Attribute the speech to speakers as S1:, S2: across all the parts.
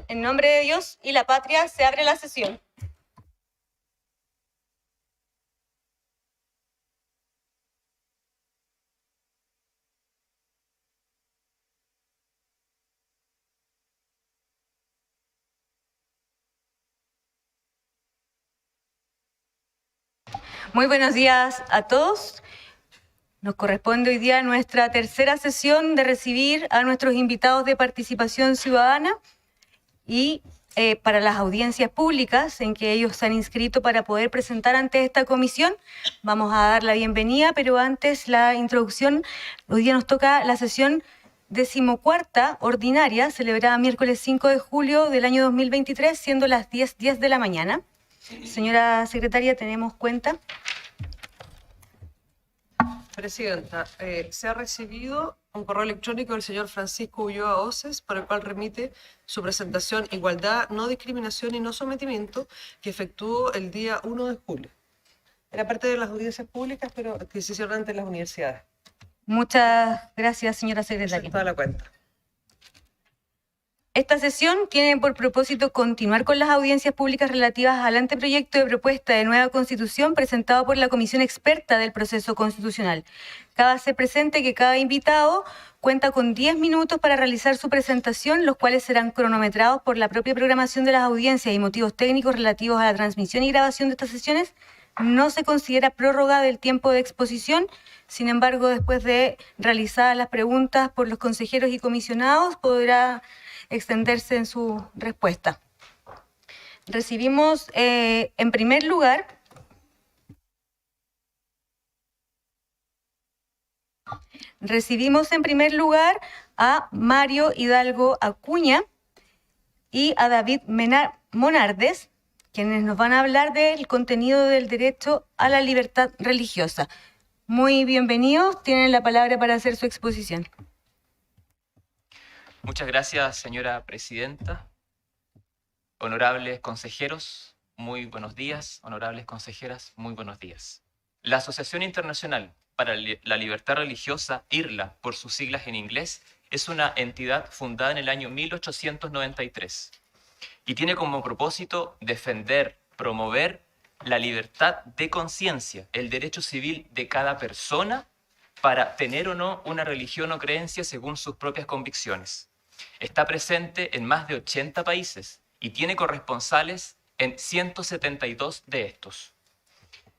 S1: En nombre de Dios y la patria se abre la sesión. Muy buenos días a todos. Nos corresponde hoy día nuestra tercera sesión de recibir a nuestros invitados de participación ciudadana y para las audiencias públicas en que ellos se han inscrito para poder presentar ante esta comisión. Vamos a dar la bienvenida, pero antes la introducción. Hoy día nos toca la sesión 14ª ordinaria, celebrada miércoles 5 de julio del año 2023, siendo las 10:10 de la mañana. Señora secretaria, ¿tenemos cuenta?
S2: Presidenta, se ha recibido un correo electrónico del señor Francisco Ulloa Oces, por el cual remite su presentación Igualdad, no discriminación y no sometimiento, que efectuó el día 1 de julio. Era parte de las audiencias públicas, pero que se hicieron ante las universidades.
S1: Muchas gracias, señora secretaria.
S2: Toda la cuenta.
S1: Esta sesión tiene por propósito continuar con las audiencias públicas relativas al anteproyecto de propuesta de nueva Constitución presentado por la Comisión Experta del Proceso Constitucional. Cabe hacer presente que cada invitado cuenta con 10 minutos para realizar su presentación, los cuales serán cronometrados por la propia programación de las audiencias y motivos técnicos relativos a la transmisión y grabación de estas sesiones. No se considera prórroga del tiempo de exposición. Sin embargo, después de realizar las preguntas por los consejeros y comisionados, podrá extenderse en su respuesta. Recibimos en primer lugar a Mario Hidalgo Acuña y a David Monardes, quienes nos van a hablar del contenido del derecho a la libertad religiosa. Muy bienvenidos, tienen la palabra para hacer su exposición.
S3: Muchas gracias, señora presidenta. Honorables consejeros, muy buenos días. Honorables consejeras, muy buenos días. La Asociación Internacional para la Libertad Religiosa, IRLA, por sus siglas en inglés, es una entidad fundada en el año 1893 y tiene como propósito defender, promover la libertad de conciencia, el derecho civil de cada persona para tener o no una religión o creencia según sus propias convicciones. Está presente en más de 80 países y tiene corresponsales en 172 de estos.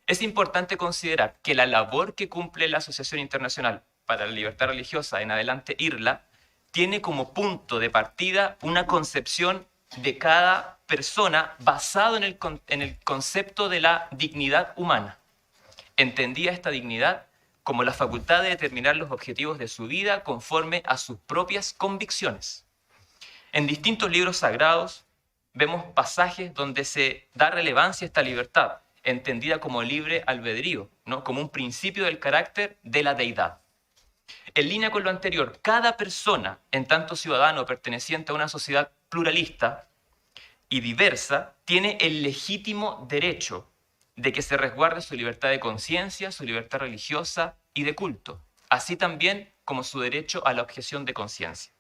S3: Es importante considerar que la labor que cumple la Asociación Internacional para la Libertad Religiosa, en adelante IRLA, tiene como punto de partida una concepción de cada persona basado en el concepto de la dignidad humana. Entendía esta dignidad como la facultad de determinar los objetivos de su vida conforme a sus propias convicciones. En distintos libros sagrados vemos pasajes donde se da relevancia a esta libertad, entendida como libre albedrío, ¿no? Como un principio del carácter de la deidad. En línea con lo anterior, cada persona, en tanto ciudadano perteneciente a una sociedad pluralista y diversa, tiene el legítimo derecho de que se resguarde su libertad de conciencia, su libertad religiosa y de culto, así también como su derecho a la objeción de conciencia.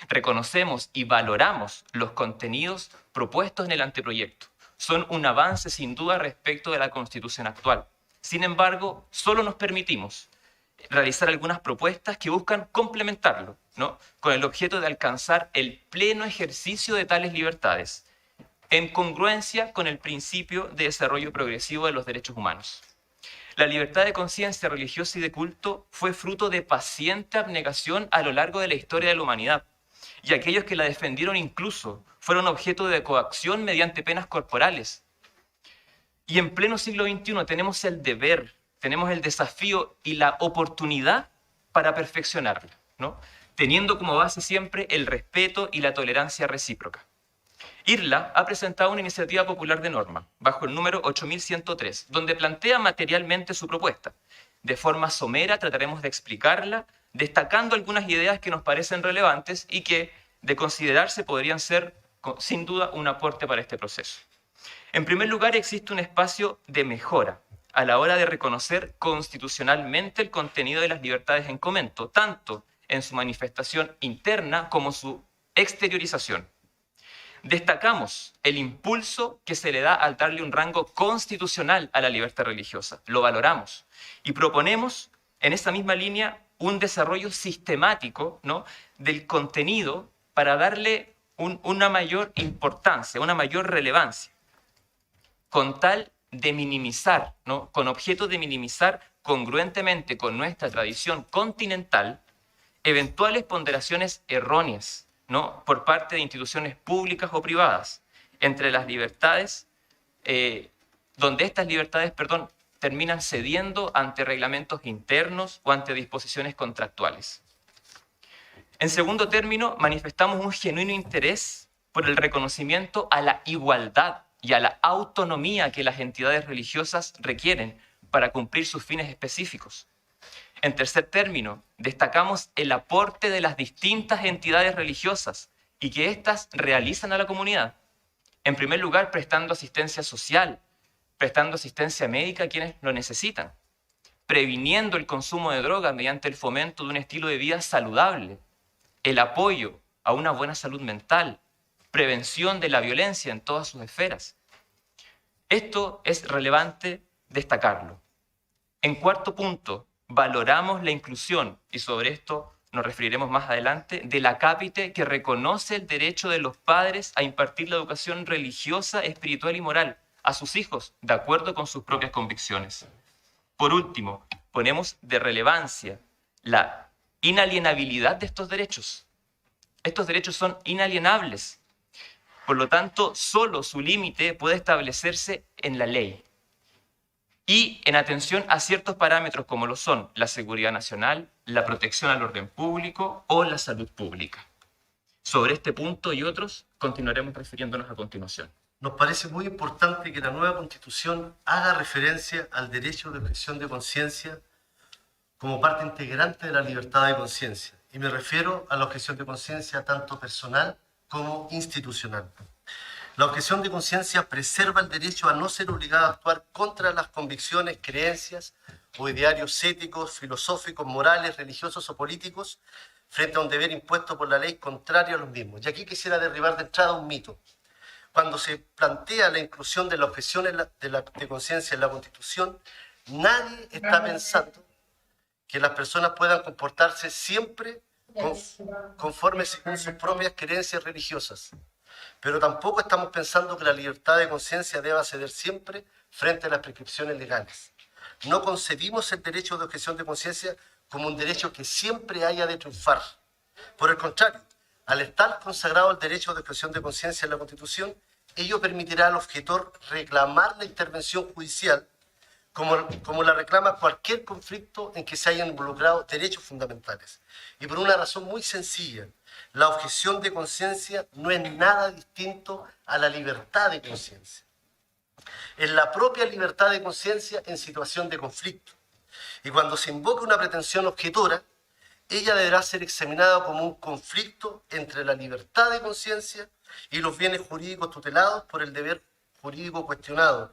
S3: Reconocemos y valoramos los contenidos propuestos en el anteproyecto. Son un avance sin duda respecto de la Constitución actual. Sin embargo, solo nos permitimos realizar algunas propuestas que buscan complementarlo, ¿no? Con el objeto de alcanzar el pleno ejercicio de tales libertades, en congruencia con el principio de desarrollo progresivo de los derechos humanos. La libertad de conciencia religiosa y de culto fue fruto de paciente abnegación a lo largo de la historia de la humanidad, y aquellos que la defendieron incluso fueron objeto de coacción mediante penas corporales. Y en pleno siglo XXI tenemos el deber, tenemos el desafío y la oportunidad para perfeccionarla, ¿no? Teniendo como base siempre el respeto y la tolerancia recíproca. IRLA ha presentado una iniciativa popular de norma, bajo el número 8103, donde plantea materialmente su propuesta. De forma somera trataremos de explicarla, destacando algunas ideas que nos parecen relevantes y que, de considerarse, podrían ser, sin duda, un aporte para este proceso. En primer lugar, existe un espacio de mejora a la hora de reconocer constitucionalmente el contenido de las libertades en comento, tanto en su manifestación interna como su exteriorización. Destacamos el impulso que se le da al darle un rango constitucional a la libertad religiosa. Lo valoramos y proponemos en esa misma línea un desarrollo sistemático, ¿no?, del contenido para darle una mayor importancia, una mayor relevancia, con tal de minimizar, ¿no?, con objeto de minimizar congruentemente con nuestra tradición continental eventuales ponderaciones erróneas, ¿no?, por parte de instituciones públicas o privadas entre las libertades, donde estas libertades, terminan cediendo ante reglamentos internos o ante disposiciones contractuales. En segundo término, manifestamos un genuino interés por el reconocimiento a la igualdad y a la autonomía que las entidades religiosas requieren para cumplir sus fines específicos. En tercer término, destacamos el aporte de las distintas entidades religiosas y que éstas realizan a la comunidad. En primer lugar, prestando asistencia social, prestando asistencia médica a quienes lo necesitan, previniendo el consumo de drogas mediante el fomento de un estilo de vida saludable, el apoyo a una buena salud mental, prevención de la violencia en todas sus esferas. Esto es relevante destacarlo. En cuarto punto, valoramos la inclusión, y sobre esto nos referiremos más adelante, del acápite que reconoce el derecho de los padres a impartir la educación religiosa, espiritual y moral a sus hijos, de acuerdo con sus propias convicciones. Por último, ponemos de relevancia la inalienabilidad de estos derechos. Estos derechos son inalienables. Por lo tanto, solo su límite puede establecerse en la ley y en atención a ciertos parámetros como lo son la seguridad nacional, la protección al orden público o la salud pública. Sobre este punto y otros continuaremos refiriéndonos a continuación.
S4: Nos parece muy importante que la nueva Constitución haga referencia al derecho de objeción de conciencia como parte integrante de la libertad de conciencia. Y me refiero a la objeción de conciencia tanto personal como institucional. La objeción de conciencia preserva el derecho a no ser obligado a actuar contra las convicciones, creencias o idearios éticos, filosóficos, morales, religiosos o políticos frente a un deber impuesto por la ley contrario a los mismos. Y aquí quisiera derribar de entrada un mito. Cuando se plantea la inclusión de la objeción de conciencia en la Constitución, nadie está pensando que las personas puedan comportarse siempre conforme según sus propias creencias religiosas. Pero tampoco estamos pensando que la libertad de conciencia deba ceder siempre frente a las prescripciones legales. No concebimos el derecho de objeción de conciencia como un derecho que siempre haya de triunfar. Por el contrario, al estar consagrado el derecho de objeción de conciencia en la Constitución, ello permitirá al objetor reclamar la intervención judicial como la reclama cualquier conflicto en que se hayan involucrado derechos fundamentales. Y por una razón muy sencilla, la objeción de conciencia no es nada distinto a la libertad de conciencia. Es la propia libertad de conciencia en situación de conflicto. Y cuando se invoca una pretensión objetora, ella deberá ser examinada como un conflicto entre la libertad de conciencia y los bienes jurídicos tutelados por el deber jurídico cuestionado,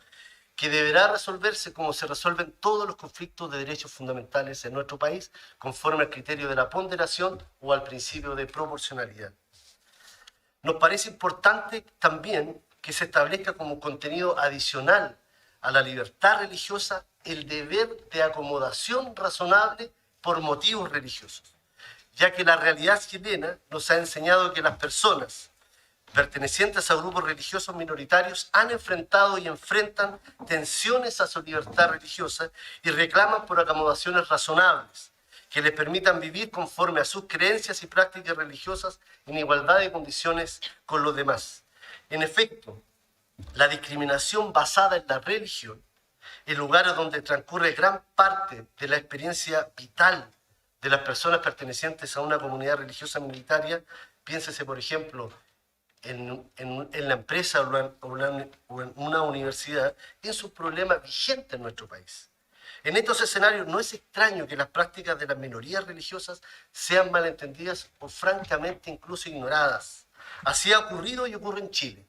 S4: que deberá resolverse como se resuelven todos los conflictos de derechos fundamentales en nuestro país, conforme al criterio de la ponderación o al principio de proporcionalidad. Nos parece importante también que se establezca como contenido adicional a la libertad religiosa el deber de acomodación razonable por motivos religiosos, ya que la realidad chilena nos ha enseñado que las personas pertenecientes a grupos religiosos minoritarios han enfrentado y enfrentan tensiones a su libertad religiosa y reclaman por acomodaciones razonables que les permitan vivir conforme a sus creencias y prácticas religiosas en igualdad de condiciones con los demás. En efecto, la discriminación basada en la religión, en lugares donde transcurre gran parte de la experiencia vital de las personas pertenecientes a una comunidad religiosa minoritaria, piénsese por ejemplo en la empresa o en una universidad, es un problema vigente en nuestro país. En estos escenarios no es extraño que las prácticas de las minorías religiosas sean malentendidas o francamente incluso ignoradas. Así ha ocurrido y ocurre en Chile.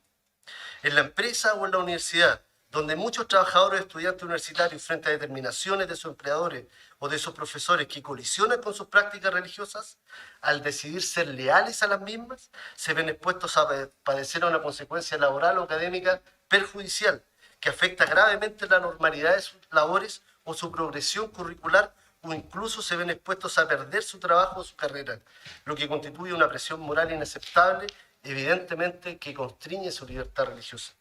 S4: En la empresa o en la universidad, donde muchos trabajadores o estudiantes universitarios, frente a determinaciones de sus empleadores o de sus profesores que colisionan con sus prácticas religiosas, al decidir ser leales a las mismas, se ven expuestos a padecer una consecuencia laboral o académica perjudicial que afecta gravemente la normalidad de sus labores o su progresión curricular, o incluso se ven expuestos a perder su trabajo o su carrera, lo que constituye una presión moral inaceptable, evidentemente que constriñe su libertad religiosa.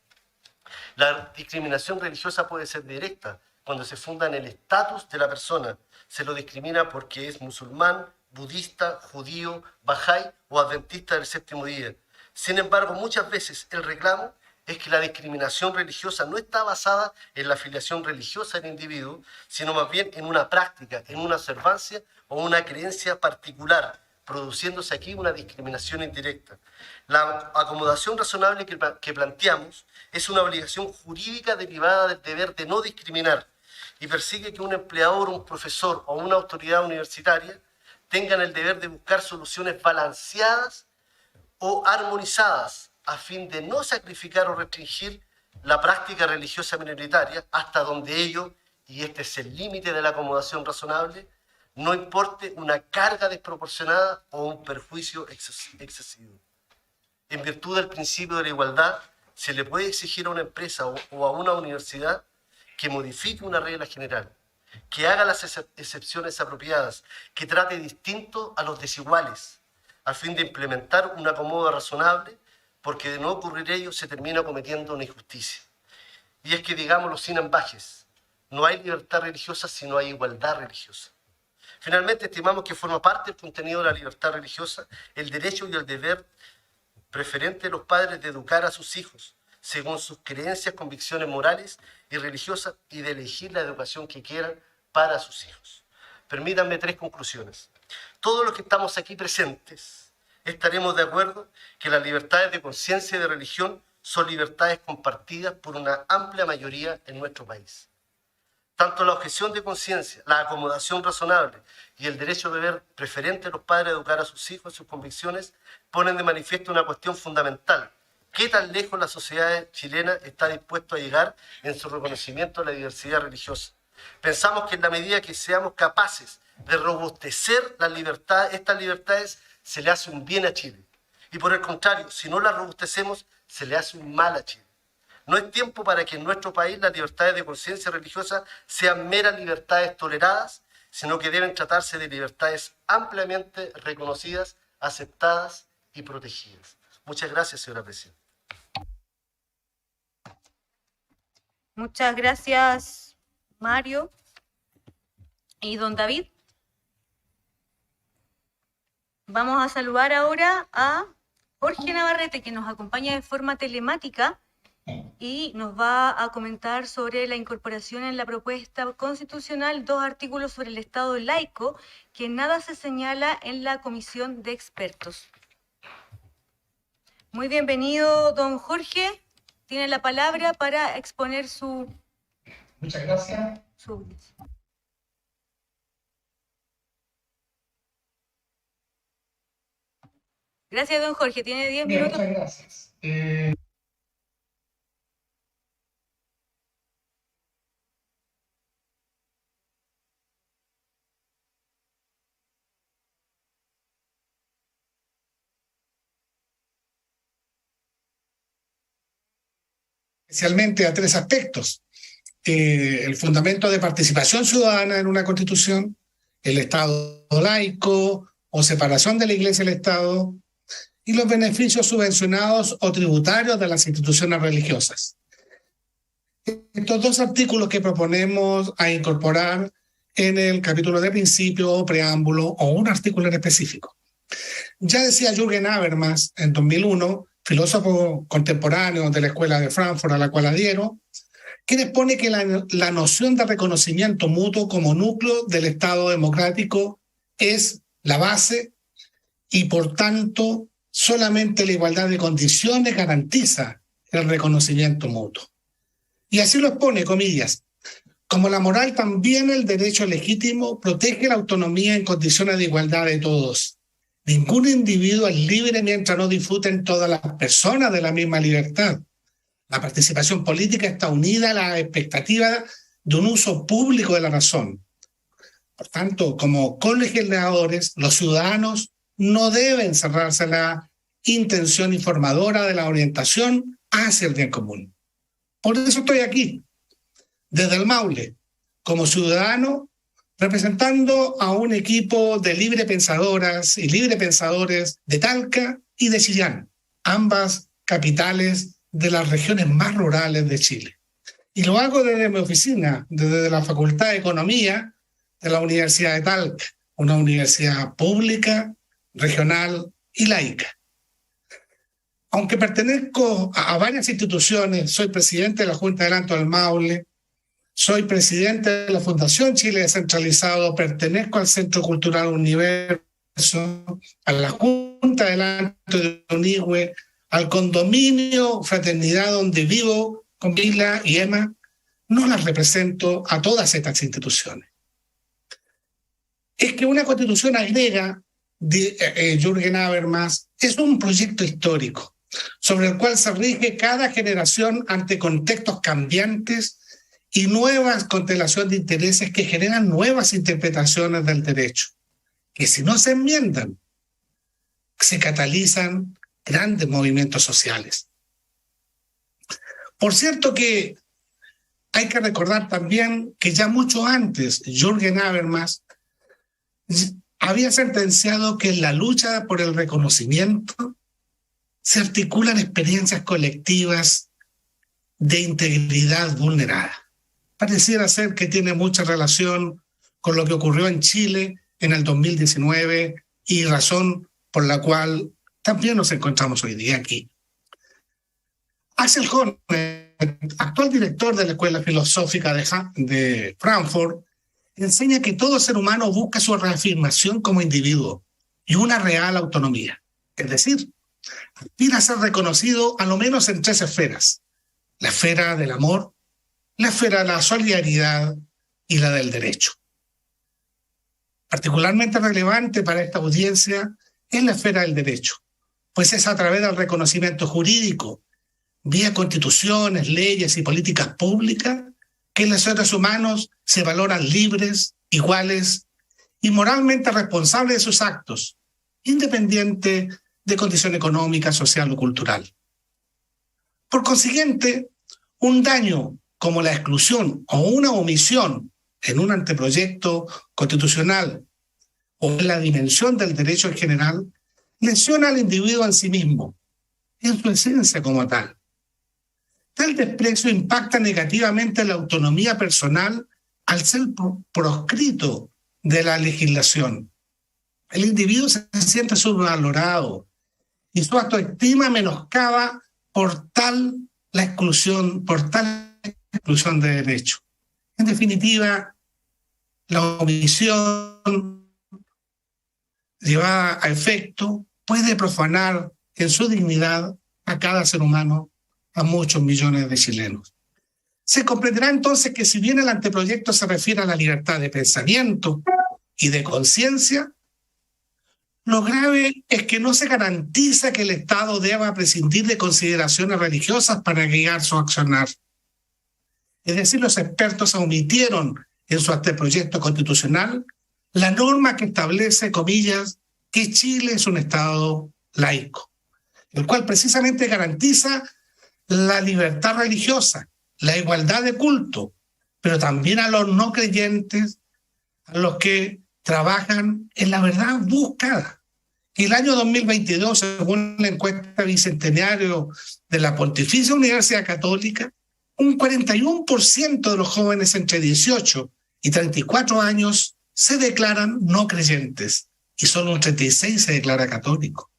S4: La discriminación religiosa puede ser directa cuando se funda en el estatus de la persona. Se lo discrimina porque es musulmán, budista, judío, bahá'í o adventista del séptimo día. Sin embargo, muchas veces el reclamo es que la discriminación religiosa no está basada en la afiliación religiosa del individuo, sino más bien en una práctica, en una observancia o una creencia particular, produciéndose aquí una discriminación indirecta. La acomodación razonable que planteamos es una obligación jurídica derivada del deber de no discriminar y persigue que un empleador, un profesor o una autoridad universitaria tengan el deber de buscar soluciones balanceadas o armonizadas a fin de no sacrificar o restringir la práctica religiosa minoritaria hasta donde ello, y este es el límite de la acomodación razonable, no importe una carga desproporcionada o un perjuicio excesivo. En virtud del principio de la igualdad, se le puede exigir a una empresa o a una universidad que modifique una regla general, que haga las excepciones apropiadas, que trate distinto a los desiguales, a fin de implementar un acomodo razonable, porque de no ocurrir ello se termina cometiendo una injusticia. Y es que, digámoslo sin ambajes, no hay libertad religiosa si no hay igualdad religiosa. Finalmente, estimamos que forma parte del contenido de la libertad religiosa el derecho y el deber preferente de los padres de educar a sus hijos según sus creencias, convicciones morales y religiosas y de elegir la educación que quieran para sus hijos. Permítanme 3 conclusiones. Todos los que estamos aquí presentes estaremos de acuerdo que las libertades de conciencia y de religión son libertades compartidas por una amplia mayoría en nuestro país. Tanto la objeción de conciencia, la acomodación razonable y el derecho de deber preferente de los padres a educar a sus hijos y sus convicciones ponen de manifiesto una cuestión fundamental. ¿Qué tan lejos la sociedad chilena está dispuesta a llegar en su reconocimiento de la diversidad religiosa? Pensamos que en la medida que seamos capaces de robustecer estas libertades, se le hace un bien a Chile. Y por el contrario, si no las robustecemos, se le hace un mal a Chile. No es tiempo para que en nuestro país las libertades de conciencia religiosa sean meras libertades toleradas, sino que deben tratarse de libertades ampliamente reconocidas, aceptadas y protegidas. Muchas gracias, señora presidenta.
S1: Muchas gracias, Mario. Y don David. Vamos a saludar ahora a Jorge Navarrete, que nos acompaña de forma telemática y nos va a comentar sobre la incorporación en la propuesta constitucional 2 artículos sobre el Estado laico, que nada se señala en la comisión de expertos. Muy bienvenido, don Jorge. Tiene la palabra para exponer su...
S5: Muchas gracias.
S1: Gracias, don Jorge. Tiene 10 minutos.
S5: Muchas gracias. Especialmente a 3 aspectos. El fundamento de participación ciudadana en una constitución, el Estado laico o separación de la Iglesia y el Estado, y los beneficios subvencionados o tributarios de las instituciones religiosas. Estos 2 artículos que proponemos a incorporar en el capítulo de principio o preámbulo o un artículo en específico. Ya decía Jürgen Habermas en 2001, filósofo contemporáneo de la Escuela de Frankfurt a la cual adhiero, quien expone que la noción de reconocimiento mutuo como núcleo del Estado democrático es la base y, por tanto, solamente la igualdad de condiciones garantiza el reconocimiento mutuo. Y así lo expone, comillas, como la moral, también el derecho legítimo protege la autonomía en condiciones de igualdad de todos. Ningún individuo es libre mientras no disfruten todas las personas de la misma libertad. La participación política está unida a la expectativa de un uso público de la razón. Por tanto, como colegisladores, los ciudadanos no deben cerrarse a la intención informadora de la orientación hacia el bien común. Por eso estoy aquí, desde el Maule, como ciudadano, representando a un equipo de librepensadoras y librepensadores de Talca y de Chillán, ambas capitales de las regiones más rurales de Chile. Y lo hago desde mi oficina, desde la Facultad de Economía de la Universidad de Talca, una universidad pública, regional y laica. Aunque pertenezco a varias instituciones, soy presidente de la Junta del Alto del Maule, soy presidente de la Fundación Chile Descentralizado, pertenezco al Centro Cultural Universo, a la Junta del Alto de Unigüe, al condominio Fraternidad donde vivo con Vila y Emma, no las represento a todas estas instituciones. Es que una constitución agrega, Jürgen Habermas, es un proyecto histórico sobre el cual se rige cada generación ante contextos cambiantes y nuevas constelaciones de intereses que generan nuevas interpretaciones del derecho, que si no se enmiendan, se catalizan grandes movimientos sociales. Por cierto que hay que recordar también que ya mucho antes Jürgen Habermas había sentenciado que en la lucha por el reconocimiento se articulan experiencias colectivas de integridad vulnerada. Pareciera ser que tiene mucha relación con lo que ocurrió en Chile en el 2019 y razón por la cual también nos encontramos hoy día aquí. Axel Honneth, actual director de la Escuela Filosófica de Frankfurt, enseña que todo ser humano busca su reafirmación como individuo y una real autonomía. Es decir, aspira a ser reconocido a lo menos en 3 esferas: la esfera del amor, la esfera de la solidaridad y la del derecho. Particularmente relevante para esta audiencia es la esfera del derecho, pues es a través del reconocimiento jurídico, vía constituciones, leyes y políticas públicas, que los seres humanos se valoran libres, iguales y moralmente responsables de sus actos, independiente de condición económica, social o cultural. Por consiguiente, un daño como la exclusión o una omisión en un anteproyecto constitucional o en la dimensión del derecho en general lesiona al individuo en sí mismo, en su esencia como tal. Tal desprecio impacta negativamente en la autonomía personal al ser proscrito de la legislación. El individuo se siente subvalorado y su autoestima menoscaba por tal exclusión de derecho. En definitiva, la omisión llevada a efecto puede profanar en su dignidad a cada ser humano, a muchos millones de chilenos. Se comprenderá entonces que si bien el anteproyecto se refiere a la libertad de pensamiento y de conciencia, lo grave es que no se garantiza que el Estado deba prescindir de consideraciones religiosas para guiar su accionar. Es decir, los expertos omitieron en su anteproyecto constitucional la norma que establece, comillas, que Chile es un Estado laico, el cual precisamente garantiza la libertad religiosa, la igualdad de culto, pero también a los no creyentes, a los que trabajan en la verdad buscada. El año 2022, según la encuesta bicentenario de la Pontificia Universidad Católica, un 41% de los jóvenes entre 18 y 34 años se declaran no creyentes y solo un 36% se declara católico.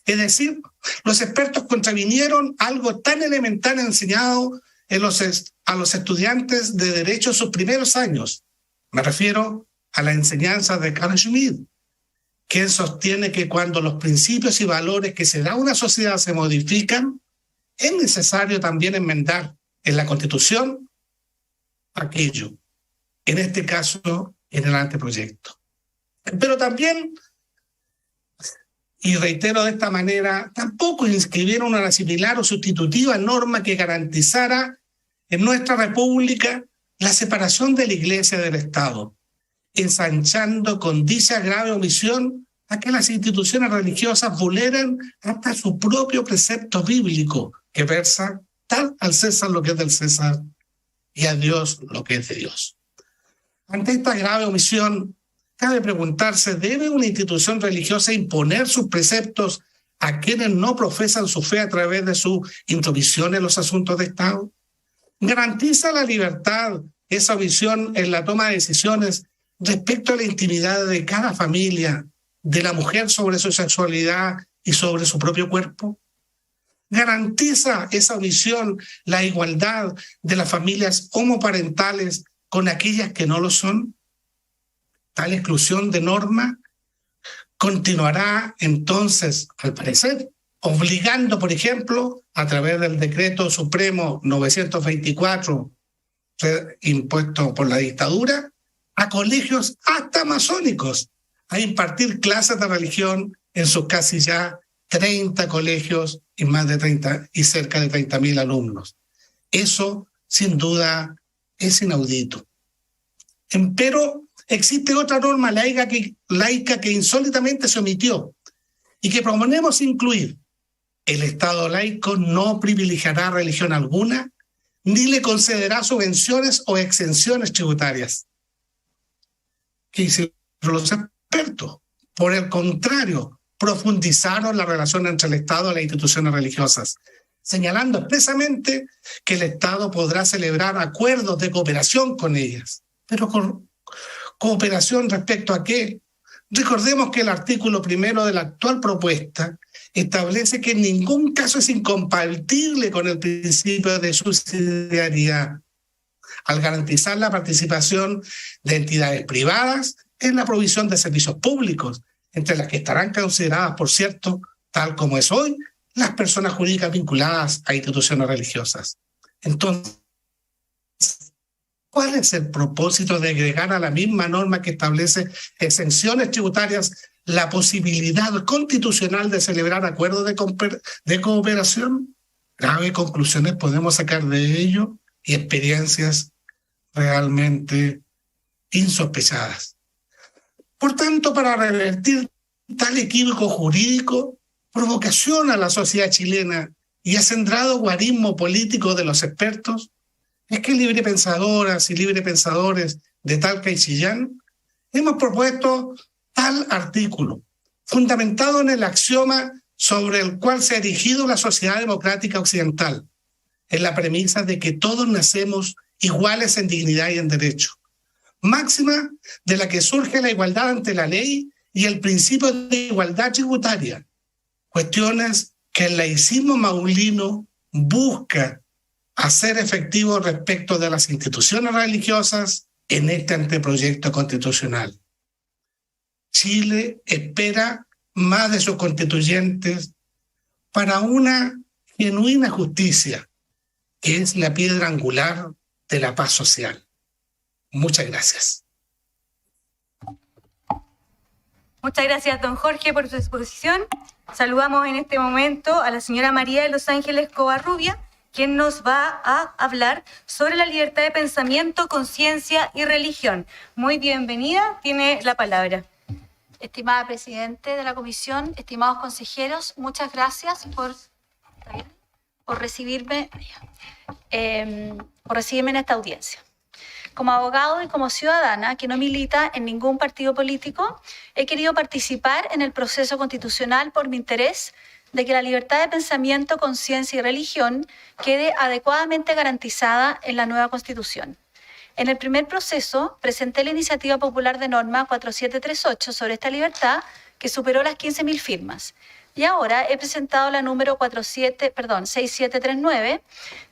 S5: Es decir, los expertos contravinieron algo tan elemental enseñado a los estudiantes de Derecho en sus primeros años. Me refiero a la enseñanza de Carl Schmitt, quien sostiene que cuando los principios y valores que se da a una sociedad se modifican, es necesario también enmendar en la Constitución aquello, en este caso en el anteproyecto. Pero también y reitero de esta manera, tampoco inscribieron una similar o sustitutiva norma que garantizara en nuestra República la separación de la Iglesia del Estado, ensanchando con dicha grave omisión a que las instituciones religiosas vulneran hasta su propio precepto bíblico, que versa tal al César lo que es del César y a Dios lo que es de Dios. Ante esta grave omisión, cabe preguntarse, ¿debe una institución religiosa imponer sus preceptos a quienes no profesan su fe a través de su intromisión en los asuntos de Estado? ¿Garantiza la libertad esa omisión en la toma de decisiones respecto a la intimidad de cada familia, de la mujer sobre su sexualidad y sobre su propio cuerpo? ¿Garantiza esa omisión la igualdad de las familias homoparentales con aquellas que no lo son? Tal exclusión de norma continuará entonces, al parecer, obligando, por ejemplo, a través del Decreto Supremo 924, impuesto por la dictadura, a colegios hasta masónicos a impartir clases de religión en sus casi ya 30 colegios y y cerca de 30.000 alumnos. Eso, sin duda, es inaudito. Empero, existe otra norma laica que insólitamente se omitió y que proponemos incluir. El Estado laico no privilegiará religión alguna ni le concederá subvenciones o exenciones tributarias. ¿Qué hicieron los expertos? Por el contrario, profundizaron la relación entre el Estado y las instituciones religiosas, señalando expresamente que el Estado podrá celebrar acuerdos de cooperación con ellas. Pero con cooperación respecto a qué? Recordemos que el artículo 1 de la actual propuesta establece que en ningún caso es incompatible con el principio de subsidiariedad, al garantizar la participación de entidades privadas en la provisión de servicios públicos, entre las que estarán consideradas, por cierto, tal como es hoy, las personas jurídicas vinculadas a instituciones religiosas. Entonces, ¿cuál es el propósito de agregar a la misma norma que establece exenciones tributarias la posibilidad constitucional de celebrar acuerdos de cooperación? Graves conclusiones podemos sacar de ello y experiencias realmente insospechadas. Por tanto, para revertir tal equívoco jurídico, provocación a la sociedad chilena y acendrado guarismo político de los expertos, es que librepensadoras y librepensadores de Talca y Chillán hemos propuesto tal artículo, fundamentado en el axioma sobre el cual se ha erigido la sociedad democrática occidental, en la premisa de que todos nacemos iguales en dignidad y en derecho, máxima de la que surge la igualdad ante la ley y el principio de igualdad tributaria, cuestiones que el laicismo maulino busca hacer efectivo respecto de las instituciones religiosas en este anteproyecto constitucional. Chile espera más de sus constituyentes para una genuina justicia, que es la piedra angular de la paz social. Muchas gracias.
S1: Muchas gracias, don Jorge, por su exposición. Saludamos en este momento a la señora María de los Ángeles Covarrubia, quien nos va a hablar sobre la libertad de pensamiento, conciencia y religión. Muy bienvenida, tiene la palabra.
S6: Estimada Presidente de la Comisión, estimados consejeros, muchas gracias por recibirme en esta audiencia. Como abogado y como ciudadana que no milita en ningún partido político, he querido participar en el proceso constitucional por mi interés de que la libertad de pensamiento, conciencia y religión quede adecuadamente garantizada en la nueva Constitución. En el primer proceso, presenté la iniciativa popular de norma 4738 sobre esta libertad, que superó las 15.000 firmas. Y ahora he presentado la número 6739,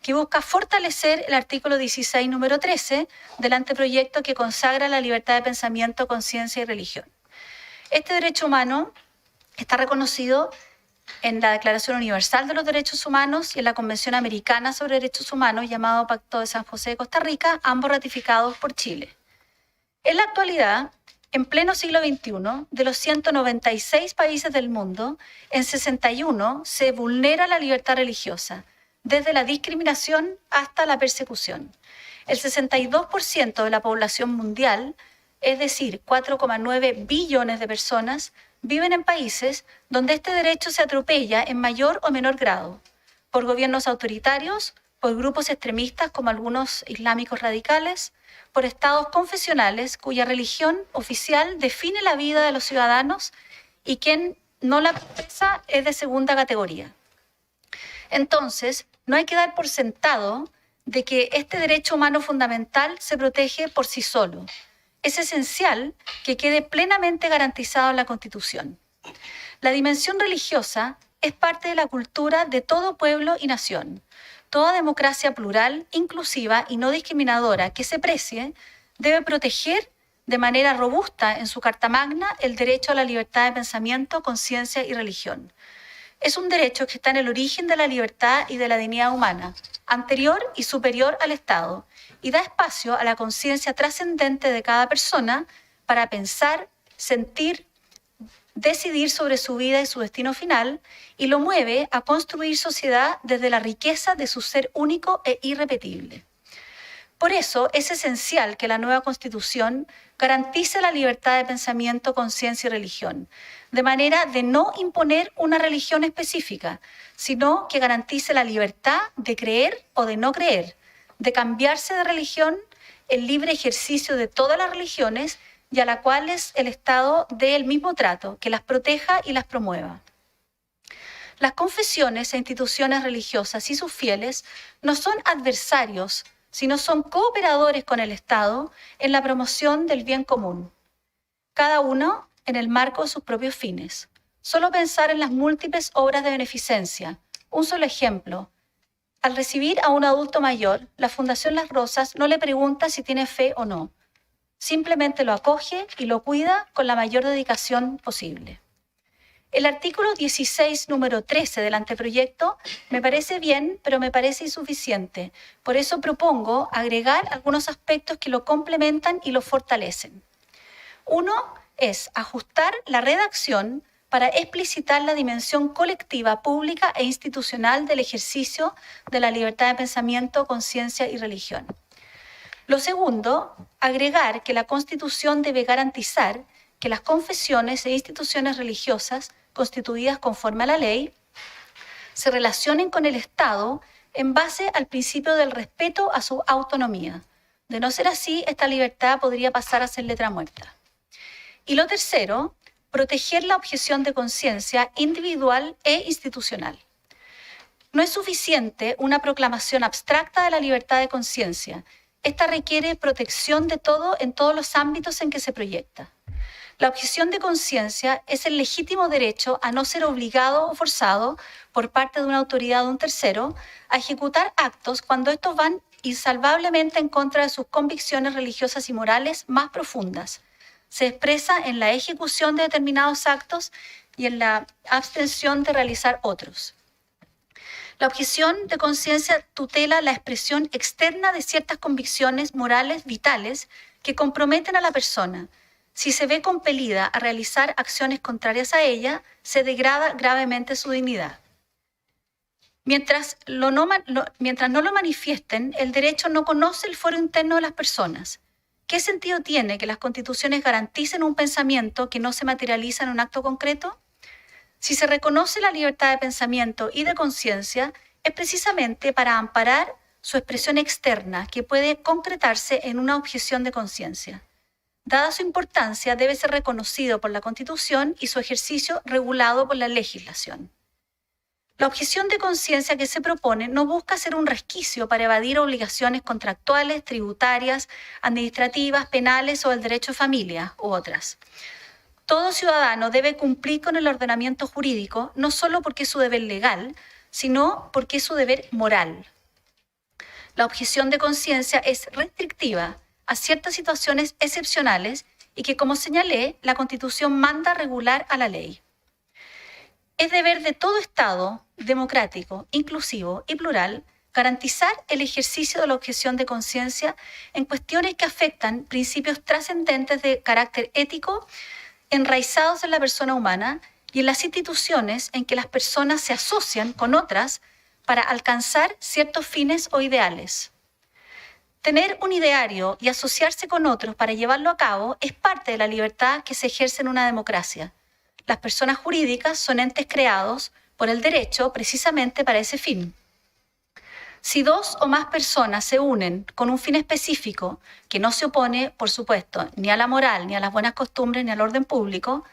S6: que busca fortalecer el artículo 16, número 13, del anteproyecto que consagra la libertad de pensamiento, conciencia y religión. Este derecho humano está reconocido en la Declaración Universal de los Derechos Humanos y en la Convención Americana sobre Derechos Humanos, llamado Pacto de San José de Costa Rica, ambos ratificados por Chile. En la actualidad, en pleno siglo XXI, de los 196 países del mundo, en 61 se vulnera la libertad religiosa, desde la discriminación hasta la persecución. El 62% de la población mundial, es decir, 4,9 billones de personas, viven en países donde este derecho se atropella en mayor o menor grado, por gobiernos autoritarios, por grupos extremistas como algunos islámicos radicales, por estados confesionales cuya religión oficial define la vida de los ciudadanos y quien no la profesa es de segunda categoría. Entonces, no hay que dar por sentado de que este derecho humano fundamental se protege por sí solo. Es esencial que quede plenamente garantizado en la Constitución. La dimensión religiosa es parte de la cultura de todo pueblo y nación. Toda democracia plural, inclusiva y no discriminadora que se precie debe proteger de manera robusta en su Carta Magna el derecho a la libertad de pensamiento, conciencia y religión. Es un derecho que está en el origen de la libertad y de la dignidad humana, anterior y superior al Estado, y da espacio a la conciencia trascendente de cada persona para pensar, sentir, decidir sobre su vida y su destino final, y lo mueve a construir sociedad desde la riqueza de su ser único e irrepetible. Por eso es esencial que la nueva Constitución garantice la libertad de pensamiento, conciencia y religión, de manera de no imponer una religión específica, sino que garantice la libertad de creer o de no creer, de cambiarse de religión, el libre ejercicio de todas las religiones y a la cual el Estado dé el mismo trato, que las proteja y las promueva. Las confesiones e instituciones religiosas y sus fieles no son adversarios, sino son cooperadores con el Estado en la promoción del bien común, cada uno en el marco de sus propios fines. Solo pensar en las múltiples obras de beneficencia. Un solo ejemplo. Al recibir a un adulto mayor, la Fundación Las Rosas no le pregunta si tiene fe o no. Simplemente lo acoge y lo cuida con la mayor dedicación posible. El artículo 16, número 13 del anteproyecto me parece bien, pero me parece insuficiente. Por eso propongo agregar algunos aspectos que lo complementan y lo fortalecen. Uno es ajustar la redacción para explicitar la dimensión colectiva, pública e institucional del ejercicio de la libertad de pensamiento, conciencia y religión. Lo segundo, agregar que la Constitución debe garantizar que las confesiones e instituciones religiosas constituidas conforme a la ley se relacionen con el Estado en base al principio del respeto a su autonomía. De no ser así, esta libertad podría pasar a ser letra muerta. Y lo tercero, proteger la objeción de conciencia individual e institucional. No es suficiente una proclamación abstracta de la libertad de conciencia. Esta requiere protección de todo en todos los ámbitos en que se proyecta. La objeción de conciencia es el legítimo derecho a no ser obligado o forzado por parte de una autoridad o de un tercero a ejecutar actos cuando estos van insalvablemente en contra de sus convicciones religiosas y morales más profundas. Se expresa en la ejecución de determinados actos y en la abstención de realizar otros. La objeción de conciencia tutela la expresión externa de ciertas convicciones morales vitales que comprometen a la persona. Si se ve compelida a realizar acciones contrarias a ella, se degrada gravemente su dignidad. Mientras no lo manifiesten, el derecho no conoce el foro interno de las personas. ¿Qué sentido tiene que las constituciones garanticen un pensamiento que no se materializa en un acto concreto? Si se reconoce la libertad de pensamiento y de conciencia, es precisamente para amparar su expresión externa, que puede concretarse en una objeción de conciencia. Dada su importancia, debe ser reconocido por la Constitución y su ejercicio regulado por la legislación. La objeción de conciencia que se propone no busca ser un resquicio para evadir obligaciones contractuales, tributarias, administrativas, penales o el derecho a familia u otras. Todo ciudadano debe cumplir con el ordenamiento jurídico, no solo porque es su deber legal, sino porque es su deber moral. La objeción de conciencia es restrictiva a ciertas situaciones excepcionales y que, como señalé, la Constitución manda regular a la ley. Es deber de todo Estado democrático, inclusivo y plural garantizar el ejercicio de la objeción de conciencia en cuestiones que afectan principios trascendentes de carácter ético enraizados en la persona humana y en las instituciones en que las personas se asocian con otras para alcanzar ciertos fines o ideales. Tener un ideario y asociarse con otros para llevarlo a cabo es parte de la libertad que se ejerce en una democracia. Las personas jurídicas son entes creados por el derecho precisamente para ese fin. Si dos o más personas se unen con un fin específico que no se opone, por supuesto, ni a la moral, ni a las buenas costumbres, ni al orden público,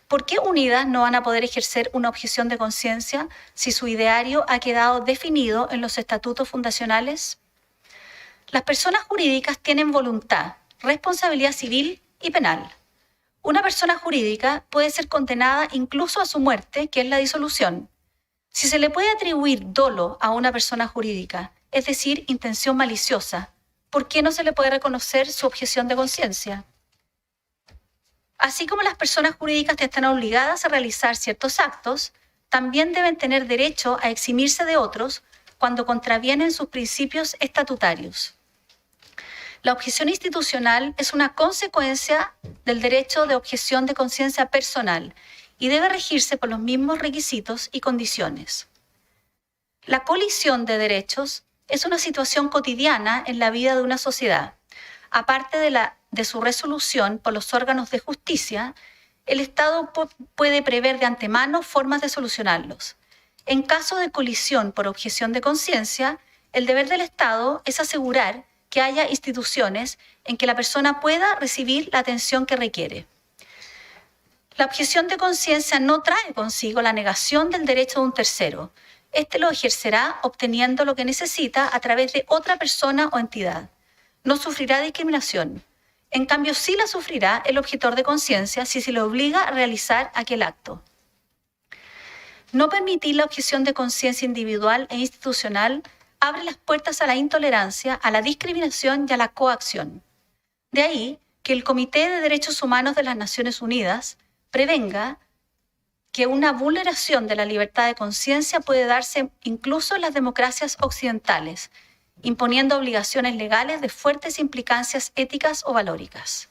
S6: ¿por qué unidas no van a poder ejercer una objeción de conciencia si su ideario ha quedado definido en los estatutos fundacionales? Las personas jurídicas tienen voluntad, responsabilidad civil y penal. Una persona jurídica puede ser condenada incluso a su muerte, que es la disolución. Si se le puede atribuir dolo a una persona jurídica, es decir, intención maliciosa, ¿por qué no se le puede reconocer su objeción de conciencia? Así como las personas jurídicas están obligadas a realizar ciertos actos, también deben tener derecho a eximirse de otros cuando contravienen sus principios estatutarios. La objeción institucional es una consecuencia del derecho de objeción de conciencia personal y debe regirse por los mismos requisitos y condiciones. La colisión de derechos es una situación cotidiana en la vida de una sociedad. Aparte de su resolución por los órganos de justicia, el Estado puede prever de antemano formas de solucionarlos. En caso de colisión por objeción de conciencia, el deber del Estado es asegurar que haya instituciones en que la persona pueda recibir la atención que requiere. La objeción de conciencia no trae consigo la negación del derecho de un tercero. Este lo ejercerá obteniendo lo que necesita a través de otra persona o entidad. No sufrirá discriminación. En cambio, sí la sufrirá el objetor de conciencia si se le obliga a realizar aquel acto. No permitir la objeción de conciencia individual e institucional abre las puertas a la intolerancia, a la discriminación y a la coacción. De ahí que el Comité de Derechos Humanos de las Naciones Unidas prevenga que una vulneración de la libertad de conciencia puede darse incluso en las democracias occidentales, imponiendo obligaciones legales de fuertes implicancias éticas o valóricas.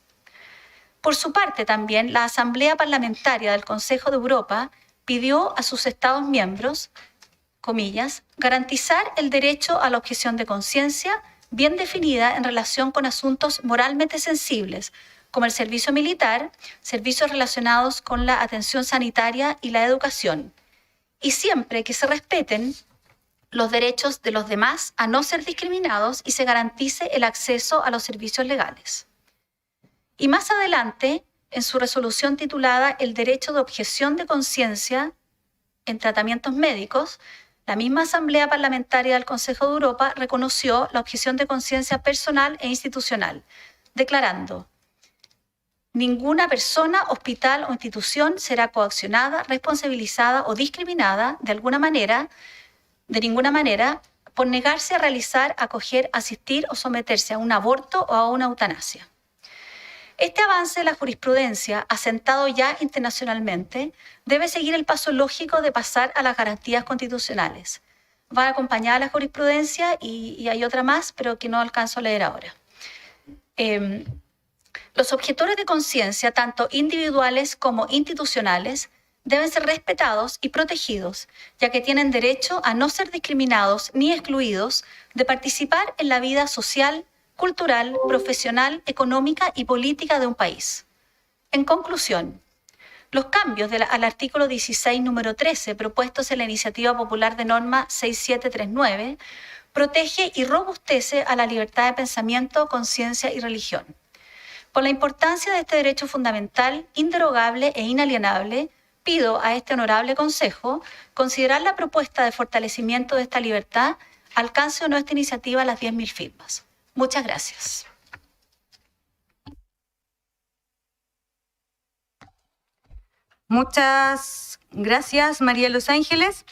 S6: Por su parte, también, la Asamblea Parlamentaria del Consejo de Europa pidió a sus Estados miembros, comillas, garantizar el derecho a la objeción de conciencia bien definida en relación con asuntos moralmente sensibles, como el servicio militar, servicios relacionados con la atención sanitaria y la educación, y siempre que se respeten los derechos de los demás a no ser discriminados y se garantice el acceso a los servicios legales. Y más adelante, en su resolución titulada El derecho de objeción de conciencia en tratamientos médicos, la misma Asamblea Parlamentaria del Consejo de Europa reconoció la objeción de conciencia personal e institucional, declarando: ninguna persona, hospital o institución será coaccionada, responsabilizada o discriminada de ninguna manera, por negarse a realizar, acoger, asistir o someterse a un aborto o a una eutanasia. Este avance de la jurisprudencia, asentado ya internacionalmente, debe seguir el paso lógico de pasar a las garantías constitucionales. Va acompañada la jurisprudencia y hay otra más, pero que no alcanzo a leer ahora. Los objetores de conciencia, tanto individuales como institucionales, deben ser respetados y protegidos, ya que tienen derecho a no ser discriminados ni excluidos de participar en la vida social, cultural, profesional, económica y política de un país. En conclusión, los cambios al artículo 16, número 13, propuestos en la Iniciativa Popular de Norma 6739, protege y robustece a la libertad de pensamiento, conciencia y religión. Por la importancia de este derecho fundamental, inderogable e inalienable, pido a este honorable Consejo considerar la propuesta de fortalecimiento de esta libertad alcance o no esta iniciativa a las 10.000 firmas. Muchas gracias.
S1: Muchas gracias, María Los Ángeles.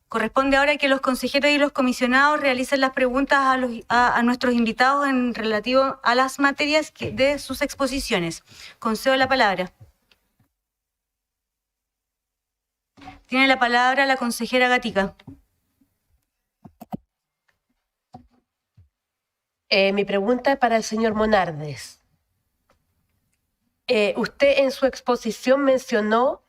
S1: Corresponde ahora que los consejeros y los comisionados realicen las preguntas a nuestros invitados en relativo a las materias de sus exposiciones. Concedo la palabra. Tiene la palabra la consejera Gatica.
S7: Mi pregunta es para el señor Monardes. Usted en su exposición mencionó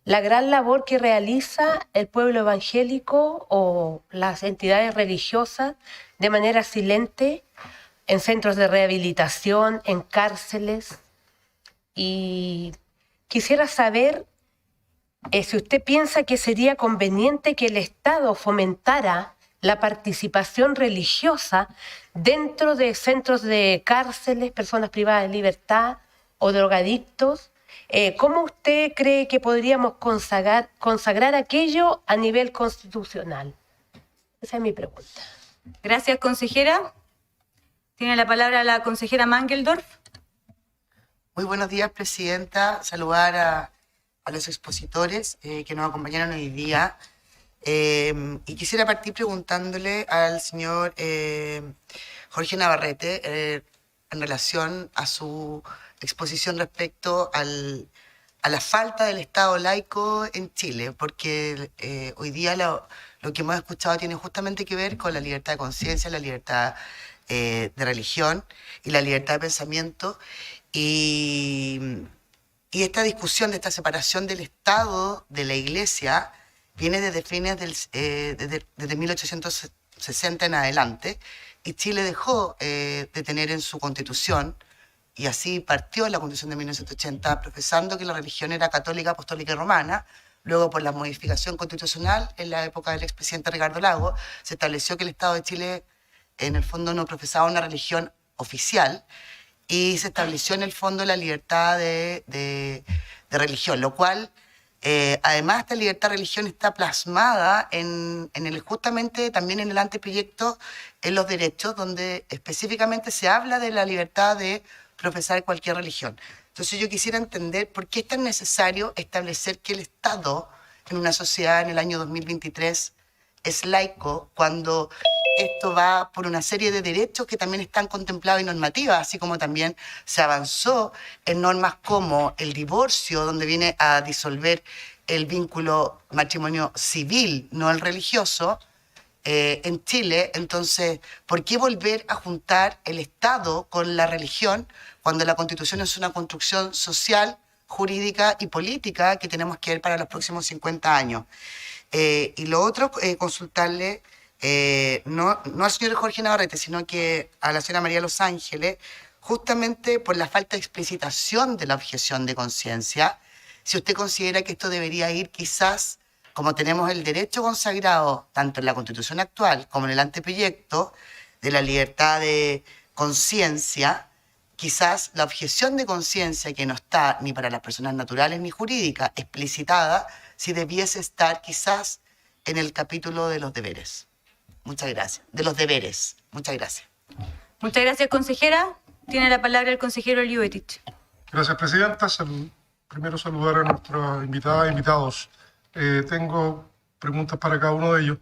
S7: la gran labor que realiza el pueblo evangélico o las entidades religiosas de manera silente en centros de rehabilitación, en cárceles. Y quisiera saber si usted piensa que sería conveniente que el Estado fomentara la participación religiosa dentro de centros de cárceles, personas privadas de libertad o drogadictos. ¿Cómo usted cree que podríamos consagrar aquello a nivel constitucional? Esa es mi pregunta.
S1: Gracias, consejera. Tiene la palabra la consejera Mangeldorf.
S8: Muy buenos días, presidenta. Saludar a los expositores que nos acompañaron hoy día. Y quisiera partir preguntándole al señor Jorge Navarrete en relación a su exposición respecto a la falta del Estado laico en Chile, porque hoy día lo que hemos escuchado tiene justamente que ver con la libertad de conciencia, la libertad de religión y la libertad de pensamiento. Y esta discusión de esta separación del Estado de la Iglesia viene desde fines desde 1860 en adelante, y Chile dejó de tener en su constitución, y así partió la constitución de 1980, profesando que la religión era católica, apostólica y romana. Luego, por la modificación constitucional en la época del expresidente Ricardo Lagos, se estableció que el Estado de Chile en el fondo no profesaba una religión oficial, y se estableció en el fondo la libertad de religión, lo cual, además, esta libertad de religión está plasmada justamente también en el anteproyecto en los derechos, donde específicamente se habla de la libertad de profesar cualquier religión. Entonces yo quisiera entender por qué es tan necesario establecer que el Estado en una sociedad en el año 2023 es laico, cuando esto va por una serie de derechos que también están contemplados en normativas, así como también se avanzó en normas como el divorcio, donde viene a disolver el vínculo matrimonio civil, no el religioso, en Chile. Entonces, ¿por qué volver a juntar el Estado con la religión cuando la Constitución es una construcción social, jurídica y política que tenemos que ver para los próximos 50 años? Y lo otro, consultarle, no al señor Jorge Navarrete, sino que a la señora María Los Ángeles, justamente por la falta de explicitación de la objeción de conciencia, si usted considera que esto debería ir quizás, como tenemos el derecho consagrado tanto en la Constitución actual como en el anteproyecto de la libertad de conciencia, quizás la objeción de conciencia, que no está ni para las personas naturales ni jurídicas explicitada, si debiese estar quizás en el capítulo de los deberes. Muchas gracias. De los deberes. Muchas gracias.
S1: Muchas gracias, consejera. Tiene la palabra el consejero Liuetich.
S9: Gracias, presidenta. Primero saludar a nuestras invitadas e invitados. Tengo preguntas para cada uno de ellos.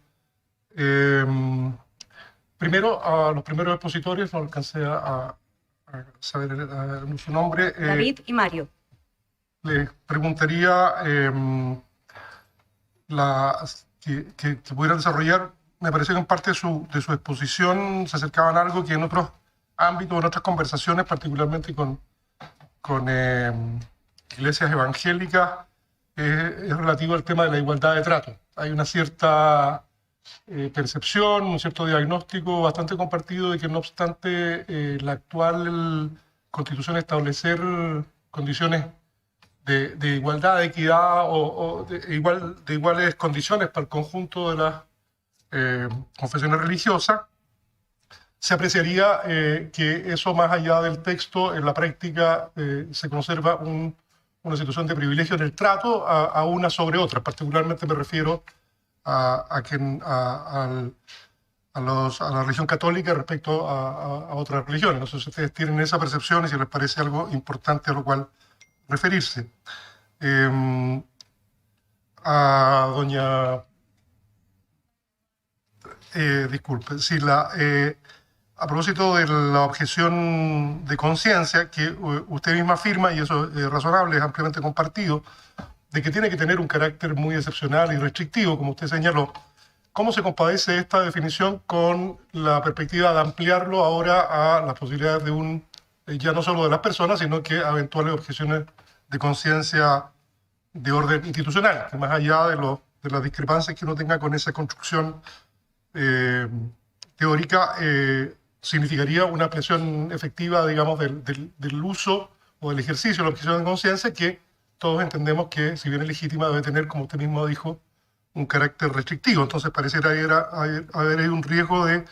S9: Primero, a los primeros expositores, no alcancé a saber su nombre.
S1: David y Mario.
S9: Les preguntaría que pudieran desarrollar. Me pareció que en parte de su exposición se acercaban a algo que en otros ámbitos, en otras conversaciones, particularmente con iglesias evangélicas, es relativo al tema de la igualdad de trato. Hay una cierta percepción, un cierto diagnóstico bastante compartido de que no obstante la actual Constitución establecer condiciones de igualdad, de equidad o de iguales condiciones para el conjunto de las confesiones religiosas, se apreciaría que eso, más allá del texto, en la práctica se conserva una situación de privilegio en el trato a una sobre otra. Particularmente me refiero a la religión católica respecto a otras religiones. No sé si ustedes tienen esa percepción y si les parece algo importante a lo cual referirse. A doña... disculpe, sí, a propósito de la objeción de conciencia que usted misma afirma, y eso es razonable, es ampliamente compartido, de que tiene que tener un carácter muy excepcional y restrictivo, como usted señaló, ¿cómo se compadece esta definición con la perspectiva de ampliarlo ahora a las posibilidades de ya no solo de las personas, sino que a eventuales objeciones de conciencia de orden institucional, que más allá de las discrepancias que uno tenga con esa construcción teórica, significaría una ampliación efectiva, digamos, del uso o del ejercicio de la objeción de conciencia, que todos entendemos que, si bien es legítima, debe tener, como usted mismo dijo, un carácter restrictivo. Entonces pareciera haber ahí un riesgo de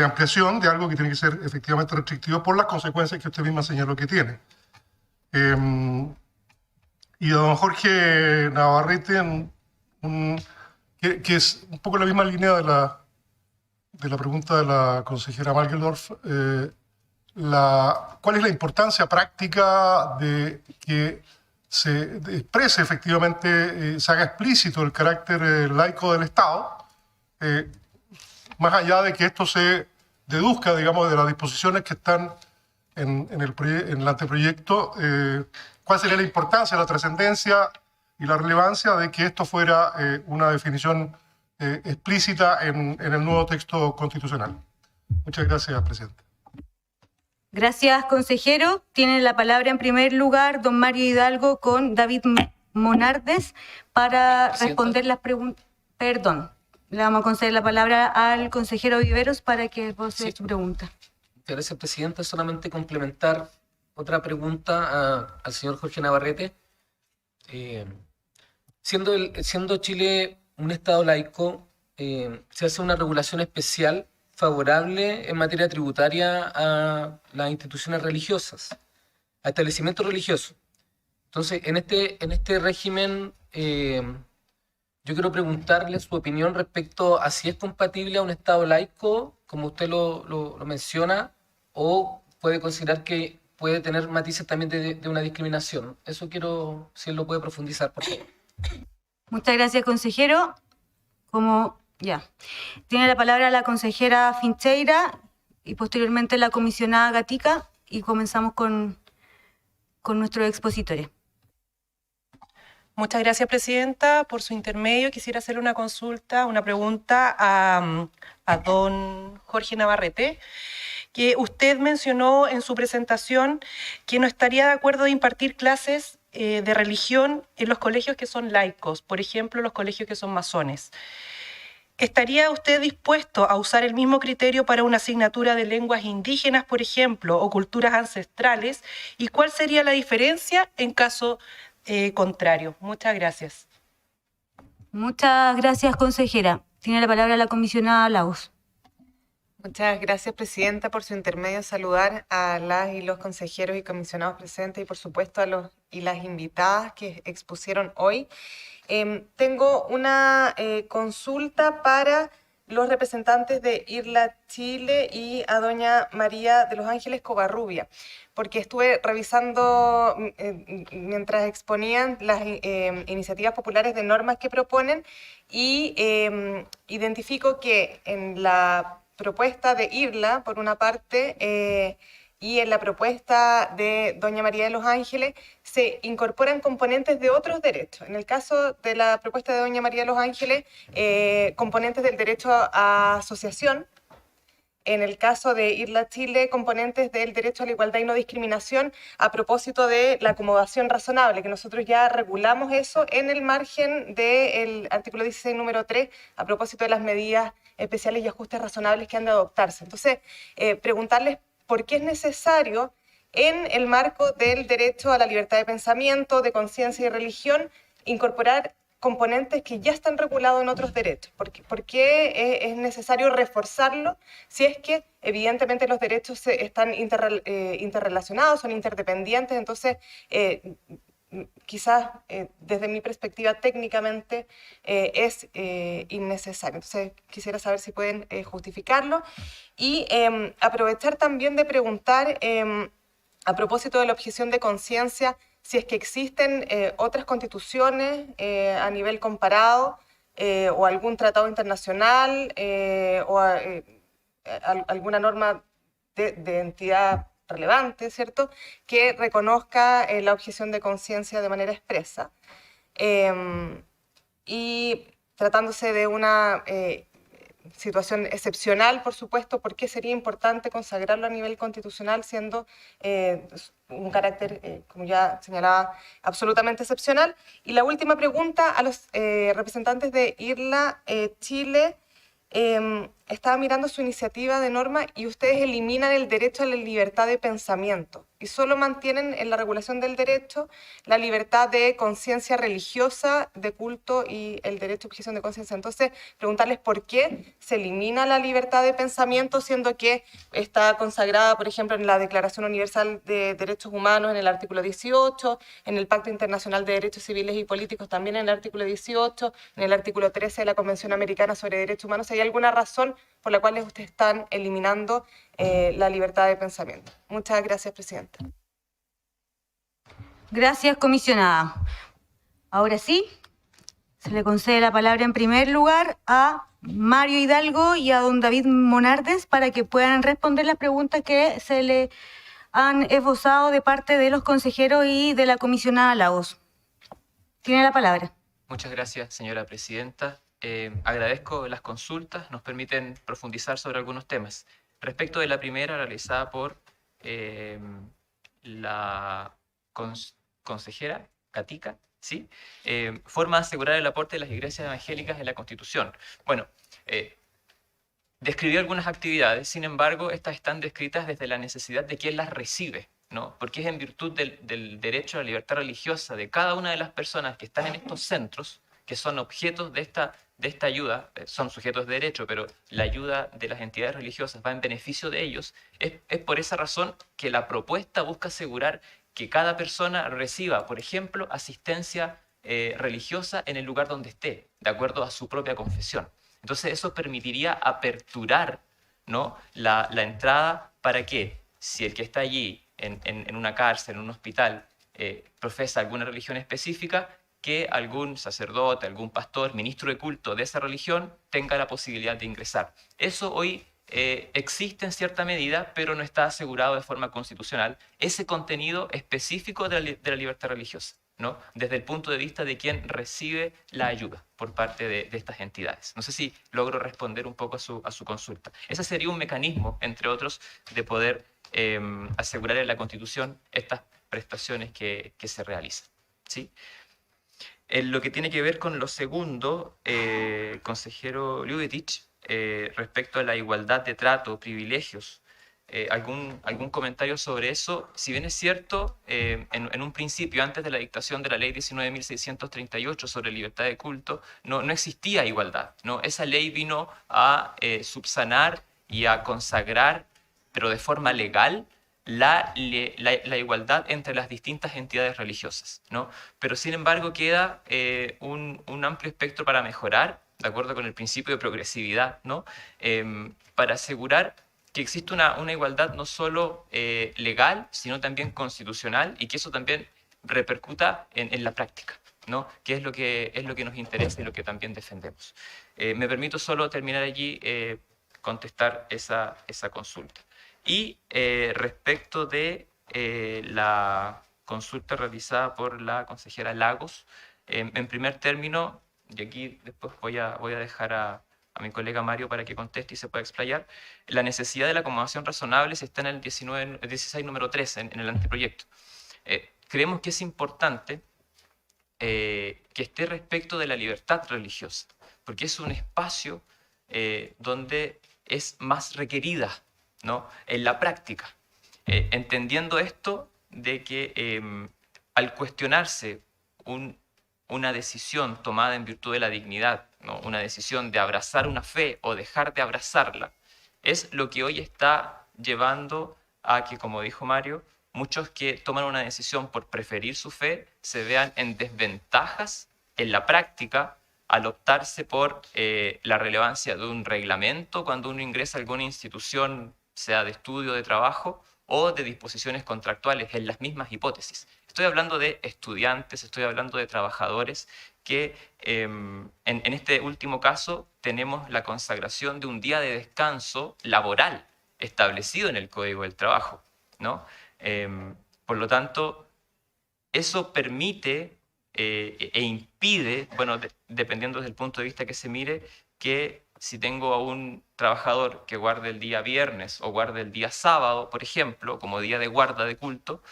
S9: ampliación de algo que tiene que ser efectivamente restrictivo por las consecuencias que usted misma señaló que tiene. Y a don Jorge Navarrete, que es un poco la misma línea de la pregunta de la consejera Malgeldorf, ¿cuál es la importancia práctica de que se exprese efectivamente, se haga explícito el carácter laico del Estado, más allá de que esto se deduzca, digamos, de las disposiciones que están en el anteproyecto? ¿Cuál sería la importancia, la trascendencia y la relevancia de que esto fuera una definición explícita en el nuevo texto constitucional? Muchas gracias, presidente.
S1: Gracias, consejero. Tiene la palabra en primer lugar don Mario Hidalgo con David Monardes para responder las preguntas. Perdón, le vamos a conceder la palabra al consejero Viveros para que pose su pregunta.
S10: Gracias, presidenta. Solamente complementar otra pregunta al señor Jorge Navarrete. Siendo Chile un Estado laico, se hace una regulación especial favorable en materia tributaria a las instituciones religiosas, a establecimientos religiosos. Entonces, en este régimen, yo quiero preguntarle su opinión respecto a si es compatible a un Estado laico, como usted lo menciona, o puede considerar que puede tener matices también de una discriminación. Eso quiero, si él lo puede profundizar, por favor.
S1: Muchas gracias, consejero. Tiene la palabra la consejera Fincheira y posteriormente la comisionada Gatica, y comenzamos con nuestros expositores.
S11: Muchas gracias, presidenta. Por su intermedio quisiera hacerle una pregunta a don Jorge Navarrete, que usted mencionó en su presentación que no estaría de acuerdo de impartir clases de religión en los colegios que son laicos, por ejemplo, los colegios que son masones. ¿Estaría usted dispuesto a usar el mismo criterio para una asignatura de lenguas indígenas, por ejemplo, o culturas ancestrales? ¿Y cuál sería la diferencia en caso contrario? Muchas gracias.
S1: Muchas gracias, consejera. Tiene la palabra la comisionada Lagos.
S12: Muchas gracias, presidenta. Por su intermedio, saludar a las y los consejeros y comisionados presentes y, por supuesto, a los y las invitadas que expusieron hoy. Tengo una consulta para los representantes de IRLA Chile y a doña María de los Ángeles Covarrubia, porque estuve revisando mientras exponían las iniciativas populares de normas que proponen y identifico que en la propuesta de IRLA, por una parte, y en la propuesta de doña María de los Ángeles se incorporan componentes de otros derechos. En el caso de la propuesta de doña María de los Ángeles, componentes del derecho a asociación. En el caso de IRLA Chile, componentes del derecho a la igualdad y no discriminación, a propósito de la acomodación razonable, que nosotros ya regulamos eso en el margen del artículo 16, número 3, a propósito de las medidas especiales y ajustes razonables que han de adoptarse. Entonces, preguntarles por qué es necesario, en el marco del derecho a la libertad de pensamiento, de conciencia y religión, incorporar componentes que ya están regulados en otros derechos. ¿Por qué es necesario reforzarlo si es que evidentemente los derechos están interrelacionados, son interdependientes? Entonces, quizás desde mi perspectiva técnicamente es innecesario. Entonces quisiera saber si pueden justificarlo y aprovechar también de preguntar a propósito de la objeción de conciencia, si es que existen otras constituciones a nivel comparado o algún tratado internacional o alguna norma de entidad relevante, ¿cierto?, que reconozca la objeción de conciencia de manera expresa. Y tratándose de una situación excepcional, por supuesto. ¿Por qué sería importante consagrarlo a nivel constitucional siendo un carácter, como ya señalaba, absolutamente excepcional? Y la última pregunta a los representantes de IRLA Chile. Estaba mirando su iniciativa de norma y ustedes eliminan el derecho a la libertad de pensamiento y solo mantienen en la regulación del derecho la libertad de conciencia religiosa, de culto y el derecho a objeción de conciencia. Entonces, preguntarles por qué se elimina la libertad de pensamiento, siendo que está consagrada, por ejemplo, en la Declaración Universal de Derechos Humanos, en el artículo 18, en el Pacto Internacional de Derechos Civiles y Políticos, también en el artículo 18, en el artículo 13 de la Convención Americana sobre Derechos Humanos. ¿Hay alguna razón por la cual ustedes están eliminando la libertad de pensamiento? Muchas gracias, Presidenta.
S1: Gracias, comisionada. Ahora sí, se le concede la palabra en primer lugar a Mario Hidalgo y a don David Monardes para que puedan responder las preguntas que se le han esbozado de parte de los consejeros y de la comisionada Lagos. Tiene la palabra.
S3: Muchas gracias, señora presidenta. Agradezco las consultas, nos permiten profundizar sobre algunos temas. Respecto de la primera, realizada por la consejera Gatica, ¿sí? Forma de asegurar el aporte de las iglesias evangélicas en la Constitución. Bueno, describió algunas actividades, sin embargo, estas están descritas desde la necesidad de quien las recibe, ¿no? Porque es en virtud del derecho a la libertad religiosa de cada una de las personas que están en estos centros, que son objetos de esta ayuda, son sujetos de derecho, pero la ayuda de las entidades religiosas va en beneficio de ellos. Es por esa razón que la propuesta busca asegurar que cada persona reciba, por ejemplo, asistencia religiosa en el lugar donde esté, de acuerdo a su propia confesión. Entonces eso permitiría aperturar, ¿no?, la entrada para que, si el que está allí en una cárcel, en un hospital, profesa alguna religión específica, que algún sacerdote, algún pastor, ministro de culto de esa religión tenga la posibilidad de ingresar. Eso hoy existe en cierta medida, pero no está asegurado de forma constitucional ese contenido específico de la libertad religiosa, ¿no?, desde el punto de vista de quien recibe la ayuda por parte de estas entidades. No sé si logro responder un poco a su consulta. Ese sería un mecanismo, entre otros, de poder asegurar en la Constitución estas prestaciones que se realizan, ¿sí? En lo que tiene que ver con lo segundo, consejero Ljubetich, respecto a la igualdad de trato, privilegios, algún comentario sobre eso. Si bien es cierto, en un principio, antes de la dictación de la ley 19.638 sobre libertad de culto, no existía igualdad, ¿no? Esa ley vino a subsanar y a consagrar, pero de forma legal, la igualdad entre las distintas entidades religiosas, ¿no? Pero sin embargo queda un amplio espectro para mejorar, de acuerdo con el principio de progresividad, ¿no? Para asegurar que existe una igualdad no solo legal, sino también constitucional, y que eso también repercuta en la práctica, ¿no?, que es lo que nos interesa y lo que también defendemos. Me permito solo terminar allí, contestar esa consulta. Y respecto de la consulta realizada por la consejera Lagos, en primer término, y aquí después voy a dejar a mi colega Mario para que conteste y se pueda explayar, la necesidad de la acomodación razonable está en el 16 número 13, en el anteproyecto. Creemos que es importante que esté respecto de la libertad religiosa, porque es un espacio donde es más requerida, ¿no?, en la práctica, entendiendo esto de que al cuestionarse una decisión tomada en virtud de la dignidad, ¿no?, una decisión de abrazar una fe o dejar de abrazarla, es lo que hoy está llevando a que, como dijo Mario, muchos que toman una decisión por preferir su fe se vean en desventajas en la práctica al optarse por la relevancia de un reglamento cuando uno ingresa a alguna institución, sea de estudio, de trabajo o de disposiciones contractuales, en las mismas hipótesis. Estoy hablando de estudiantes, estoy hablando de trabajadores que en este último caso tenemos la consagración de un día de descanso laboral establecido en el Código del Trabajo, ¿no? Por lo tanto, eso permite e impide, bueno, dependiendo del punto de vista que se mire, que si tengo a un trabajador que guarde el día viernes o guarde el día sábado, por ejemplo, como día de guarda de culto,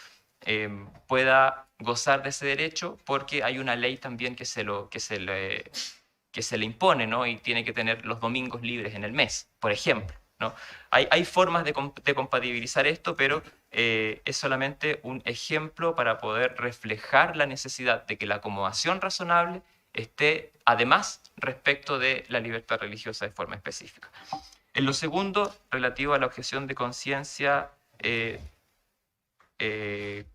S3: pueda gozar de ese derecho porque hay una ley también que se le impone, ¿no? Y tiene que tener los domingos libres en el mes, por ejemplo, ¿no? Hay formas de compatibilizar esto, pero es solamente un ejemplo para poder reflejar la necesidad de que la acomodación razonable esté además respecto de la libertad religiosa de forma específica. En lo segundo, relativo a la objeción de conciencia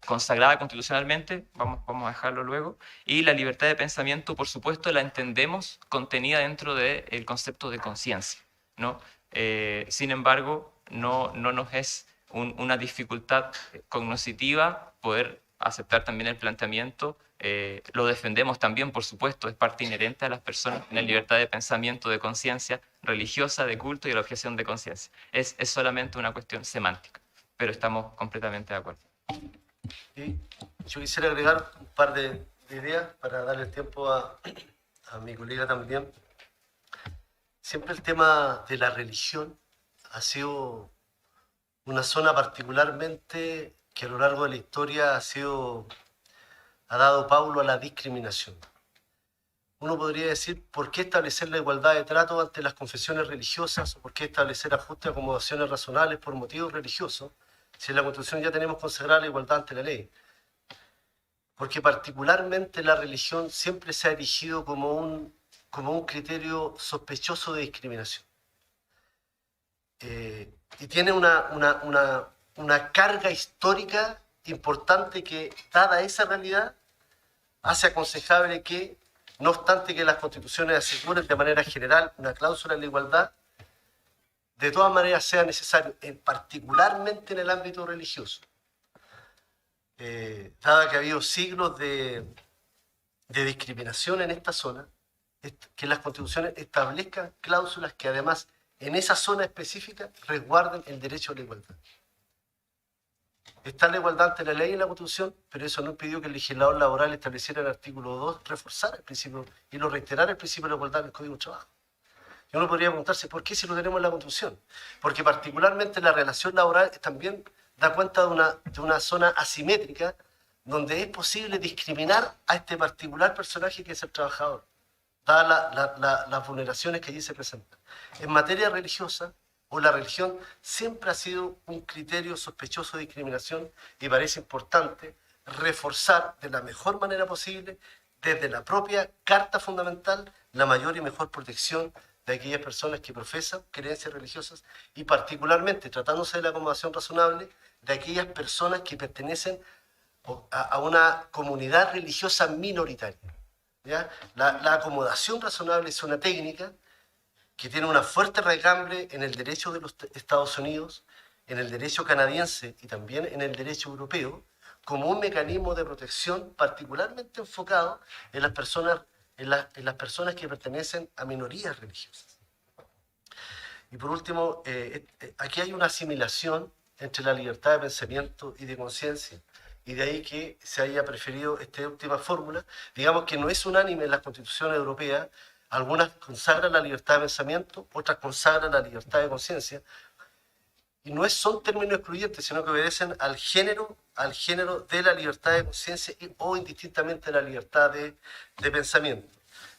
S3: consagrada constitucionalmente, vamos a dejarlo luego, y la libertad de pensamiento, por supuesto, la entendemos contenida dentro del concepto de conciencia, ¿no? Sin embargo, no nos es una dificultad cognoscitiva poder aceptar también el planteamiento. Lo defendemos también, por supuesto, es parte inherente a las personas en la libertad de pensamiento, de conciencia religiosa, de culto y de la objeción de conciencia. Es solamente una cuestión semántica, pero estamos completamente de acuerdo.
S4: Y yo quisiera agregar un par de ideas para darle tiempo a mi colega también. Siempre el tema de la religión ha sido una zona particularmente que a lo largo de la historia ha dado paulo a la discriminación. Uno podría decir, ¿por qué establecer la igualdad de trato ante las confesiones religiosas? ¿O por qué establecer ajustes y acomodaciones razonables por motivos religiosos? Si en la Constitución ya tenemos consagrada la igualdad ante la ley. Porque particularmente la religión siempre se ha erigido como un criterio sospechoso de discriminación. Y tiene una carga histórica importante que, dada esa realidad, hace aconsejable que, no obstante que las constituciones aseguren de manera general una cláusula de la igualdad, de todas maneras sea necesario, particularmente en el ámbito religioso, dado que ha habido siglos de discriminación en esta zona, que las constituciones establezcan cláusulas que además en esa zona específica resguarden el derecho a la igualdad. Está la igualdad ante la ley en la Constitución, pero eso no impidió que el legislador laboral estableciera en el artículo 2, reforzara el principio y lo reiterara el principio de la igualdad en el Código de Trabajo. Y uno podría preguntarse, ¿por qué si lo tenemos en la Constitución? Porque particularmente la relación laboral también da cuenta de una zona asimétrica donde es posible discriminar a este particular personaje que es el trabajador, dadas las vulneraciones que allí se presentan. En materia religiosa, o la religión siempre ha sido un criterio sospechoso de discriminación y parece importante reforzar de la mejor manera posible, desde la propia Carta Fundamental, la mayor y mejor protección de aquellas personas que profesan creencias religiosas y particularmente, tratándose de la acomodación razonable, de aquellas personas que pertenecen a una comunidad religiosa minoritaria. ¿Ya? La acomodación razonable es una técnica que tiene una fuerte raigambre en el derecho de los Estados Unidos, en el derecho canadiense y también en el derecho europeo, como un mecanismo de protección particularmente enfocado en las personas que pertenecen a minorías religiosas. Y por último, aquí hay una asimilación entre la libertad de pensamiento y de conciencia, y de ahí que se haya preferido esta última fórmula. Digamos que no es unánime en las constituciones europeas. Algunas consagran la libertad de pensamiento, otras consagran la libertad de conciencia. Y no son términos excluyentes, sino que obedecen al género de la libertad de conciencia o indistintamente a la libertad de pensamiento.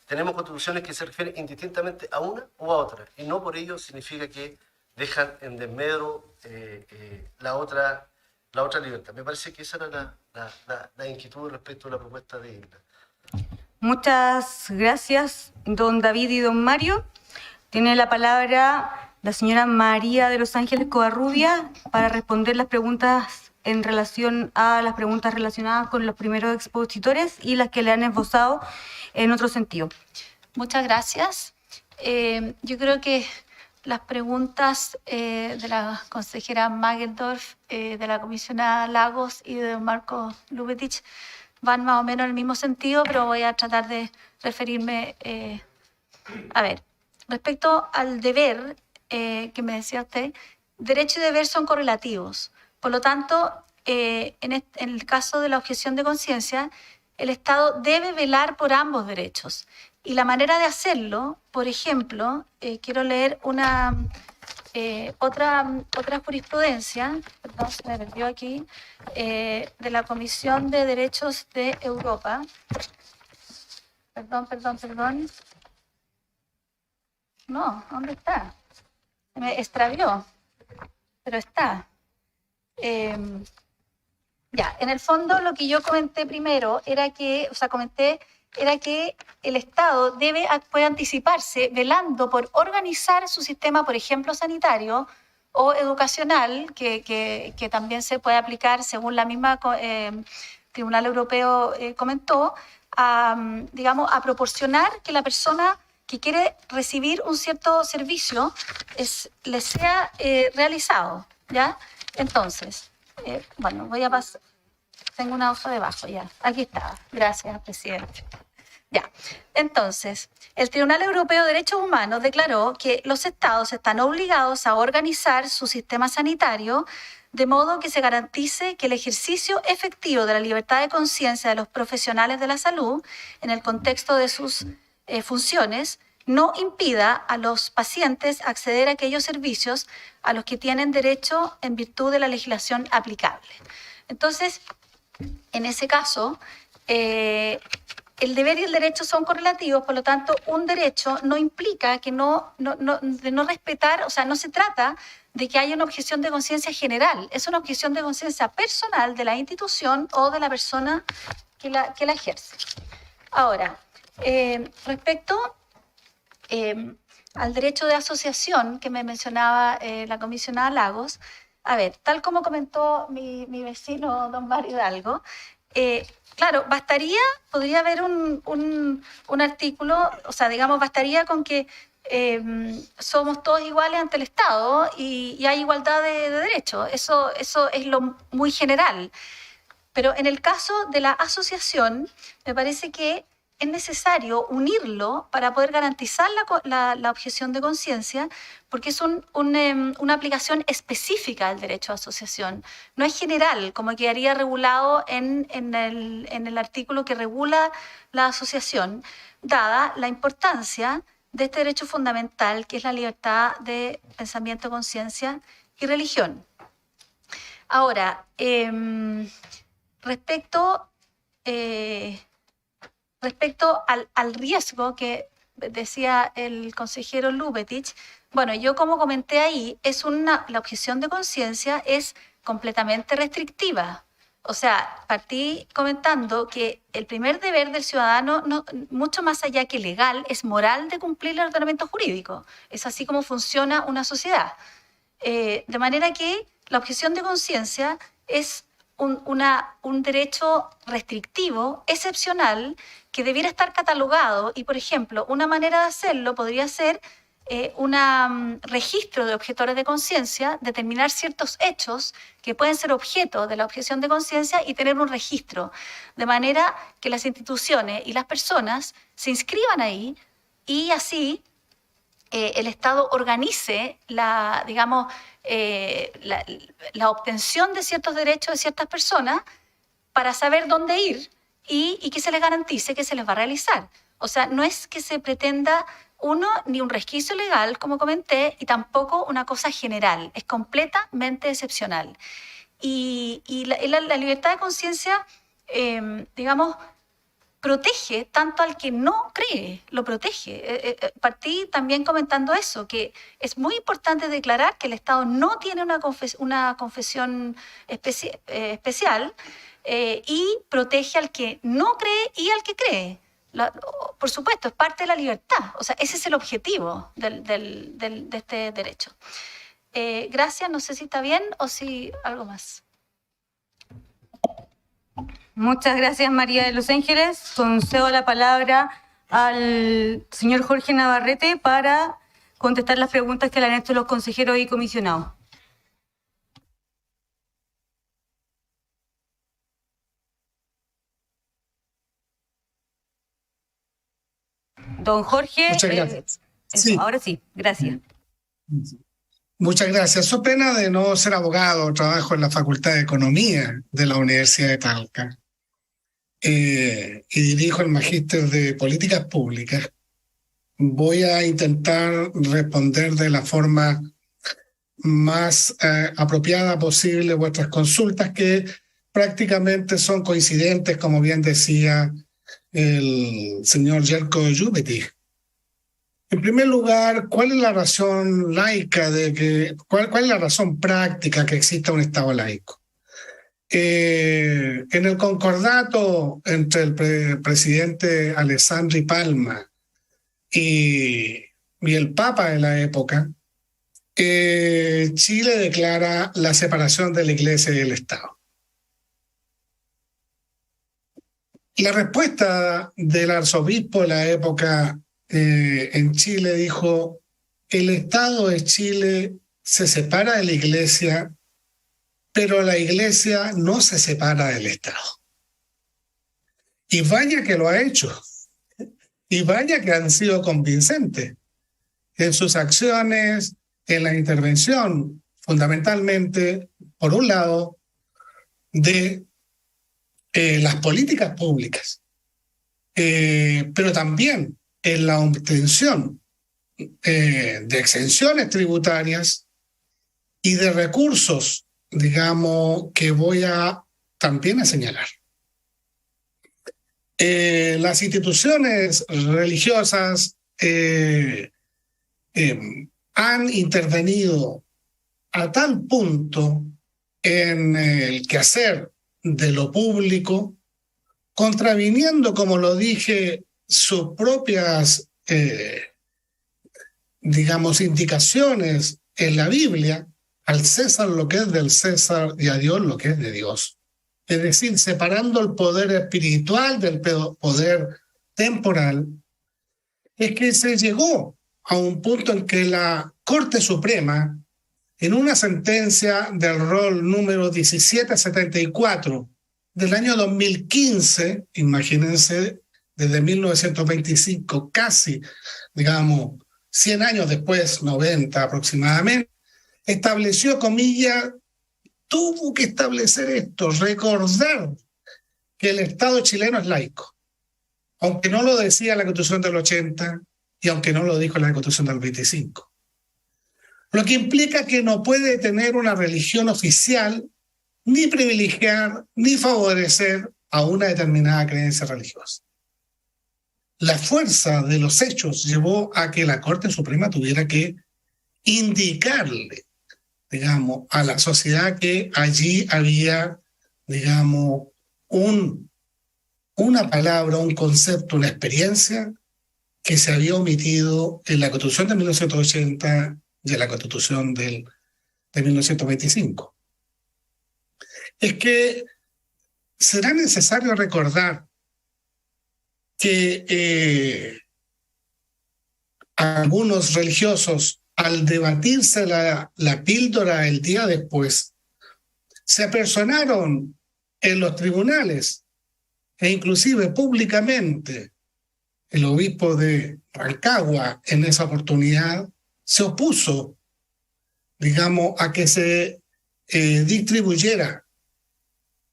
S4: Tenemos constituciones que se refieren indistintamente a una o a otra, y no por ello significa que dejan en desmedro la otra libertad. Me parece que esa era la inquietud respecto a la propuesta de Isla.
S1: Muchas gracias, don David y don Mario. Tiene la palabra la señora María de los Ángeles Covarrubia para responder las preguntas en relación a las preguntas relacionadas con los primeros expositores y las que le han esbozado en otro sentido.
S6: Muchas gracias. Yo creo que las preguntas de la consejera Magendorf, de la comisionada Lagos y de don Marco Lubetich van más o menos en el mismo sentido, pero voy a tratar de referirme. A ver, respecto al deber que me decía usted, derecho y deber son correlativos. Por lo tanto, en el caso de la objeción de conciencia, el Estado debe velar por ambos derechos. Y la manera de hacerlo, por ejemplo, quiero leer otra jurisprudencia, perdón, se me perdió aquí, de la Comisión de Derechos de Europa. Perdón. No, ¿dónde está? Se me extravió, pero está. Ya, en el fondo lo que yo comenté primero era que el Estado puede anticiparse velando por organizar su sistema, por ejemplo, sanitario o educacional, que también se puede aplicar según la misma Tribunal Europeo comentó, digamos, a proporcionar que la persona que quiere recibir un cierto servicio le sea realizado, ¿ya? Entonces, bueno, voy a pasar. Tengo una hoja debajo, ya. Aquí está. Gracias, presidente. Ya. Entonces, el Tribunal Europeo de Derechos Humanos declaró que los estados están obligados a organizar su sistema sanitario de modo que se garantice que el ejercicio efectivo de la libertad de conciencia de los profesionales de la salud en el contexto de sus funciones no impida a los pacientes acceder a aquellos servicios a los que tienen derecho en virtud de la legislación aplicable. Entonces, en ese caso, el deber y el derecho son correlativos, por lo tanto, un derecho no implica que de no respetar, o sea, no se trata de que haya una objeción de conciencia general, es una objeción de conciencia personal de la institución o de la persona que la ejerce. Ahora, respecto al derecho de asociación que me mencionaba la comisionada Lagos, a ver, tal como comentó mi vecino don Mario Hidalgo, claro, podría haber un artículo, o sea, digamos, bastaría con que somos todos iguales ante el Estado y hay igualdad de derechos. Eso es lo muy general. Pero en el caso de la asociación, me parece que es necesario unirlo para poder garantizar la objeción de conciencia, porque es una aplicación específica del derecho de asociación. No es general, como quedaría regulado en el artículo que regula la asociación, dada la importancia de este derecho fundamental, que es la libertad de pensamiento, conciencia y religión. Ahora, respecto al riesgo que decía el consejero Lubetich, bueno, yo como comenté ahí, la objeción de conciencia es completamente restrictiva. O sea, partí comentando que el primer deber del ciudadano, mucho más allá que legal, es moral de cumplir el ordenamiento jurídico. Es así como funciona una sociedad. De manera que la objeción de conciencia es un derecho restrictivo, excepcional, que debiera estar catalogado y, por ejemplo, una manera de hacerlo podría ser un registro de objetores de conciencia, determinar ciertos hechos que pueden ser objeto de la objeción de conciencia y tener un registro, de manera que las instituciones y las personas se inscriban ahí y así el Estado organice la obtención de ciertos derechos de ciertas personas para saber dónde ir y que se les garantice que se les va a realizar. O sea, no es que se pretenda ni un resquicio legal, como comenté, y tampoco una cosa general. Es completamente excepcional. Y la libertad de conciencia, digamos, protege tanto al que no cree, lo protege. Partí también comentando eso, que es muy importante declarar que el Estado no tiene una confesión especial y protege al que no cree y al que cree. Por supuesto, es parte de la libertad. O sea, ese es el objetivo de este derecho. Gracias, no sé si está bien o si algo más.
S1: Muchas gracias, María de los Ángeles. Concedo la palabra al señor Jorge Navarrete para contestar las preguntas que le han hecho los consejeros y comisionados. Don Jorge.
S5: Muchas gracias. Sí.
S1: Ahora sí, gracias.
S5: Muchas gracias. So pena de no ser abogado, trabajo en la Facultad de Economía de la Universidad de Talca. y dirijo el Magíster de Políticas Públicas, voy a intentar responder de la forma más apropiada posible vuestras consultas, que prácticamente son coincidentes, como bien decía el señor Jelko Jubetic. En primer lugar, ¿cuál es la razón laica cuál es la razón práctica que exista un Estado laico? En el concordato entre el presidente Alessandri Palma y el Papa de la época, Chile declara la separación de la Iglesia y el Estado. La respuesta del arzobispo de la época en Chile dijo: el Estado de Chile se separa de la Iglesia, pero la Iglesia no se separa del Estado. Y vaya que lo ha hecho, y vaya que han sido convincentes en sus acciones, en la intervención, fundamentalmente, por un lado, de las políticas públicas, pero también en la obtención de exenciones tributarias y de recursos, digamos, que voy a también a señalar. Las instituciones religiosas han intervenido a tal punto en el quehacer de lo público, contraviniendo, como lo dije, sus propias, digamos, indicaciones en la Biblia: al César lo que es del César y a Dios lo que es de Dios. Es decir, separando el poder espiritual del poder temporal, es que se llegó a un punto en que la Corte Suprema, en una sentencia del rol número 1774 del año 2015, imagínense, desde 1925, casi, digamos, 100 años después, 90 aproximadamente, estableció, comillas, tuvo que establecer esto, recordar que el Estado chileno es laico, aunque no lo decía la Constitución del 80 y aunque no lo dijo la Constitución del 25. Lo que implica que no puede tener una religión oficial, ni privilegiar, ni favorecer a una determinada creencia religiosa. La fuerza de los hechos llevó a que la Corte Suprema tuviera que indicarle, digamos, a la sociedad que allí había, digamos, una palabra, un concepto, una experiencia que se había omitido en la Constitución de 1980 y en la Constitución de 1925. Es que será necesario recordar que algunos religiosos, al debatirse la píldora el día después, se apersonaron en los tribunales e inclusive públicamente. El obispo de Rancagua en esa oportunidad se opuso, digamos, a que se distribuyera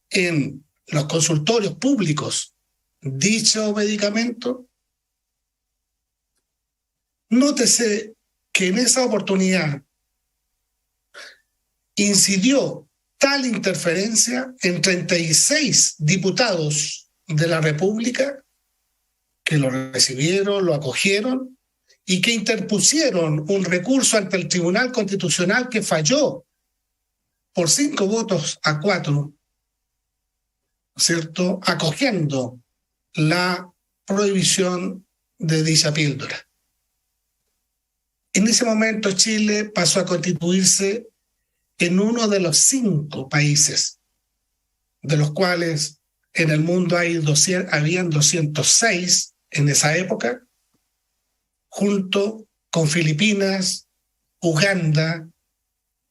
S5: en los consultorios públicos dicho medicamento. Nótese que en esa oportunidad incidió tal interferencia en 36 diputados de la República que lo recibieron, lo acogieron y que interpusieron un recurso ante el Tribunal Constitucional que falló por 5 votos a 4, ¿cierto?, acogiendo la prohibición de dicha píldora. En ese momento Chile pasó a constituirse en uno de los 5 países, de los cuales en el mundo habían 206 en esa época, junto con Filipinas, Uganda,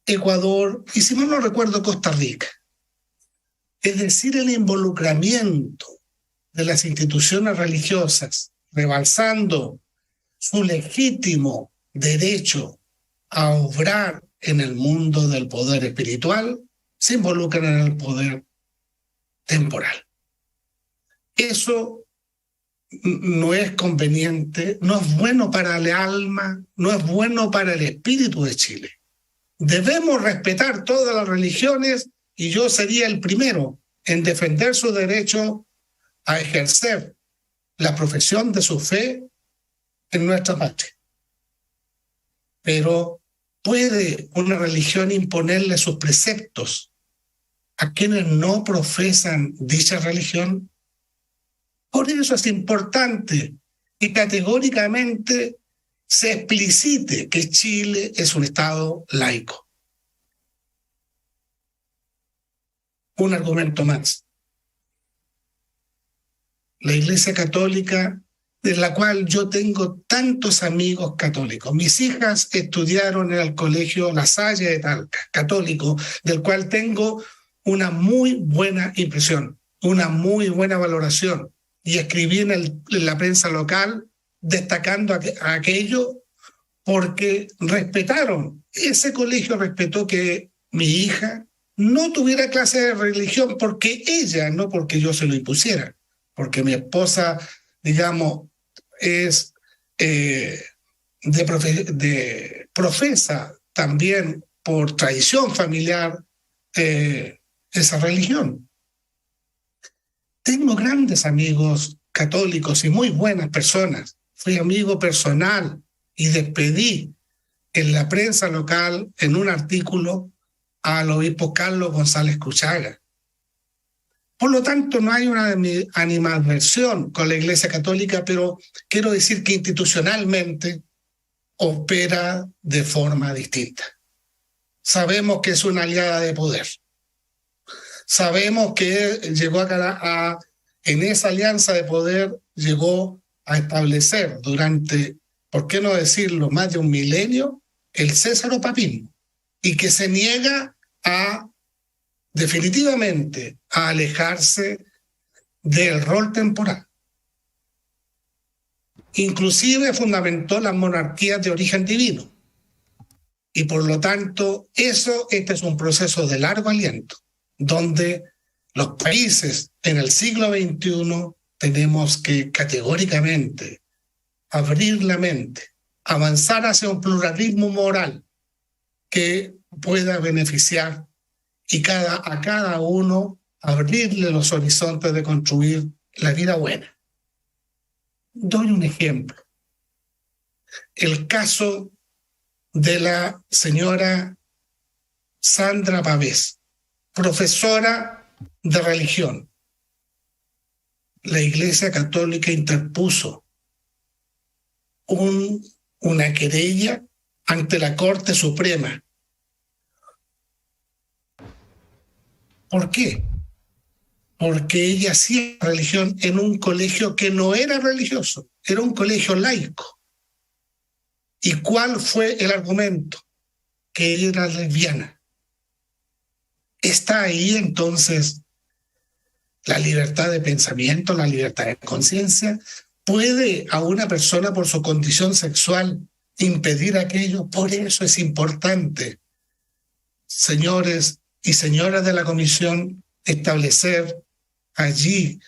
S5: Ecuador y, si mal no recuerdo, Costa Rica. Es decir, el involucramiento de las instituciones religiosas, rebalsando su legítimo derecho a obrar en el mundo del poder espiritual, se involucran en el poder temporal. Eso no es conveniente, no es bueno para el alma, no es bueno para el espíritu de Chile. Debemos respetar todas las religiones y yo sería el primero en defender su derecho a ejercer la profesión de su fe en nuestra patria. Pero ¿puede una religión imponerle sus preceptos a quienes no profesan dicha religión? Por eso es importante que categóricamente se explicite que Chile es un Estado laico. Un argumento más. La Iglesia Católica, de la cual yo tengo tantos amigos católicos. Mis hijas estudiaron en el colegio La Salle de Talca, católico, del cual tengo una muy buena impresión, una muy buena valoración. Y escribí en la prensa local destacando aquello porque respetaron, ese colegio respetó que mi hija no tuviera clase de religión porque ella, no porque yo se lo impusiera, porque mi esposa, digamos, es profesa también por tradición familiar esa religión. Tengo grandes amigos católicos y muy buenas personas. Fui amigo personal y despedí en la prensa local, en un artículo, al obispo Carlos González Cruchaga. Por lo tanto, no hay una animadversión con la Iglesia Católica, pero quiero decir que institucionalmente opera de forma distinta. Sabemos que es una aliada de poder. Sabemos que llegó en esa alianza de poder llegó a establecer durante, ¿por qué no decirlo?, más de un milenio, el césaropapismo, y que se niega definitivamente a alejarse del rol temporal. Inclusive fundamentó las monarquías de origen divino. Y por lo tanto, este es un proceso de largo aliento, donde los países en el siglo XXI tenemos que categóricamente abrir la mente, avanzar hacia un pluralismo moral que pueda beneficiar y a cada uno abrirle los horizontes de construir la vida buena. Doy un ejemplo. El caso de la señora Sandra Pavés, profesora de religión. La Iglesia Católica interpuso una querella ante la Corte Suprema. ¿Por qué? Porque ella hacía religión en un colegio que no era religioso, era un colegio laico. ¿Y cuál fue el argumento? Que ella era lesbiana. Está ahí entonces la libertad de pensamiento, la libertad de conciencia. ¿Puede a una persona por su condición sexual impedir aquello? Por eso es importante, señores y señoras de la Comisión, establecer allí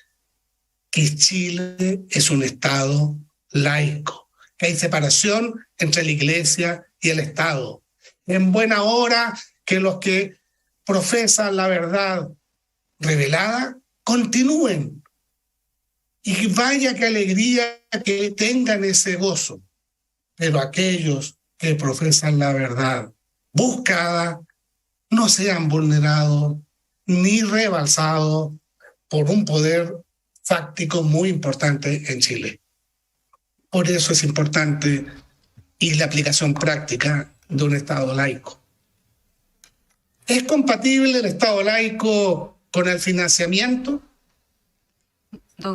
S5: que Chile es un Estado laico, que hay separación entre la Iglesia y el Estado. En buena hora que los que profesan la verdad revelada continúen. Y vaya qué alegría que tengan ese gozo. Pero aquellos que profesan la verdad buscada no sean vulnerados ni rebalsados por un poder fáctico muy importante en Chile. Por eso es importante y la aplicación práctica de un Estado laico. ¿Es compatible el Estado laico con el financiamiento?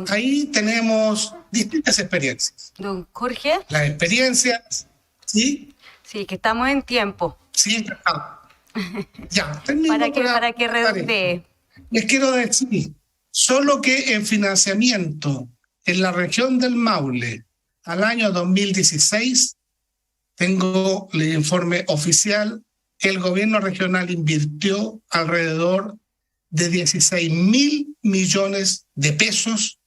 S5: Ahí tenemos distintas experiencias.
S1: Don Jorge.
S5: Las experiencias, ¿sí?
S1: Sí, que estamos en tiempo.
S5: Sí, encantado. Ya, termino
S1: para que redondee.
S5: Les quiero decir, solo que en financiamiento en la región del Maule al año 2016, tengo el informe oficial, el gobierno regional invirtió alrededor de 16.000 millones de pesos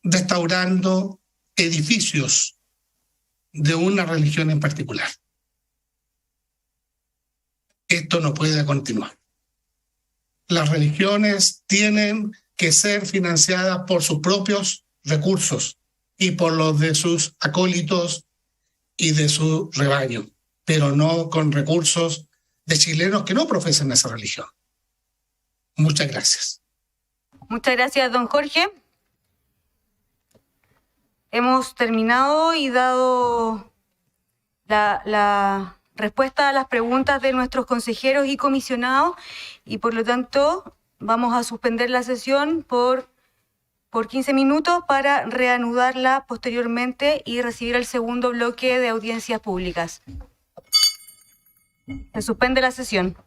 S5: restaurando edificios de una religión en particular. Esto no puede continuar. Las religiones tienen que ser financiadas por sus propios recursos y por los de sus acólitos y de su rebaño, pero no con recursos de chilenos que no profesan esa religión. Muchas gracias.
S1: Muchas gracias, don Jorge. Hemos terminado y dado la respuesta a las preguntas de nuestros consejeros y comisionados, y por lo tanto vamos a suspender la sesión por 15 minutos para reanudarla posteriormente y recibir el segundo bloque de audiencias públicas. Se suspende la sesión.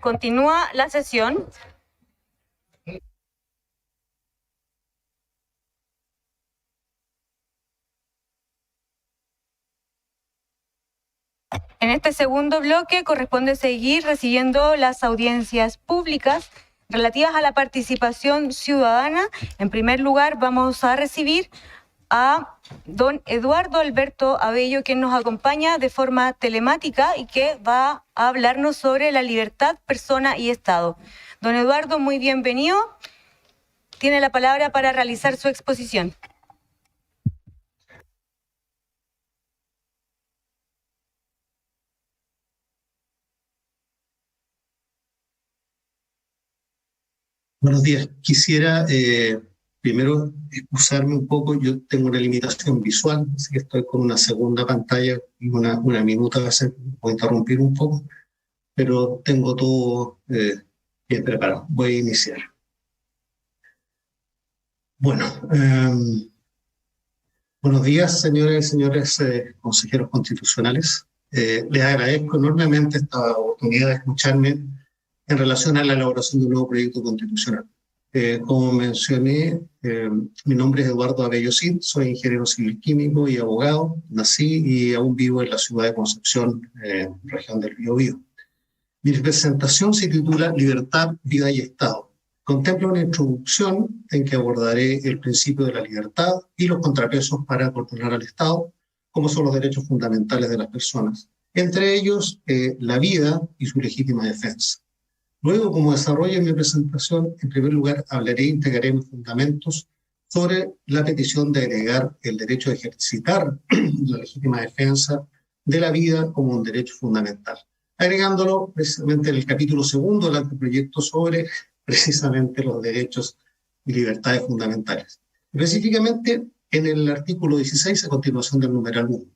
S1: Continúa la sesión. En este segundo bloque corresponde seguir recibiendo las audiencias públicas relativas a la participación ciudadana. En primer lugar, vamos a recibir a don Eduardo Alberto Abello, quien nos acompaña de forma telemática y que va a hablarnos sobre la libertad, persona y Estado. Don Eduardo, muy bienvenido. Tiene la palabra para realizar su exposición.
S13: Buenos días. Quisiera primero excusarme un poco. Yo tengo una limitación visual, así que estoy con una segunda pantalla y una minuta va a ser, voy a interrumpir un poco, pero tengo todo bien preparado. Voy a iniciar. Bueno, buenos días, señores y señores consejeros constitucionales. Les agradezco enormemente esta oportunidad de escucharme en relación a la elaboración de un nuevo proyecto constitucional. Como mencioné, mi nombre es Eduardo Abello Cid, soy ingeniero civil químico y abogado, nací y aún vivo en la ciudad de Concepción, región del Biobío. Mi presentación se titula Libertad, Vida y Estado. Contempla una introducción en que abordaré el principio de la libertad y los contrapesos para controlar al Estado, como son los derechos fundamentales de las personas, entre ellos la vida y su legítima defensa. Luego, como desarrollo en mi presentación, en primer lugar hablaré e integraré mis fundamentos sobre la petición de agregar el derecho a ejercitar la legítima defensa de la vida como un derecho fundamental, agregándolo precisamente en el capítulo segundo del anteproyecto sobre precisamente los derechos y libertades fundamentales. Específicamente en el artículo 16, a continuación del numeral 1.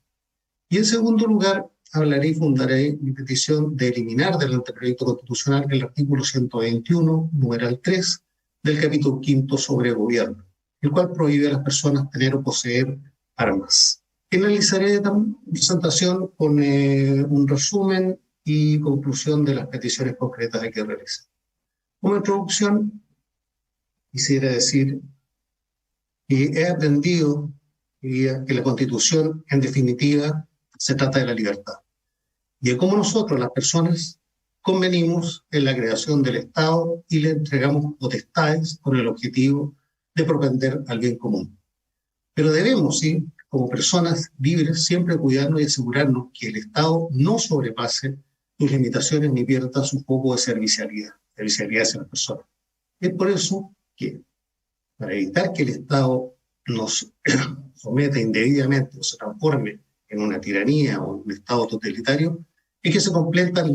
S13: Y en segundo lugar, hablaré y fundaré mi petición de eliminar del anteproyecto constitucional el artículo 121, numeral 3, del capítulo 5 sobre gobierno, el cual prohíbe a las personas tener o poseer armas. Finalizaré esta presentación con un resumen y conclusión de las peticiones concretas que realicé. Como introducción, quisiera decir que he aprendido que la Constitución, en definitiva, se trata de la libertad y de cómo nosotros, las personas, convenimos en la creación del Estado y le entregamos potestades con el objetivo de propender al bien común. Pero debemos, sí, como personas libres, siempre cuidarnos y asegurarnos que el Estado no sobrepase sus limitaciones ni pierda su foco de servicialidad hacia las personas. Es por eso que, para evitar que el Estado nos someta indebidamente o se transforme en una tiranía o en un Estado totalitario, es que se contemplan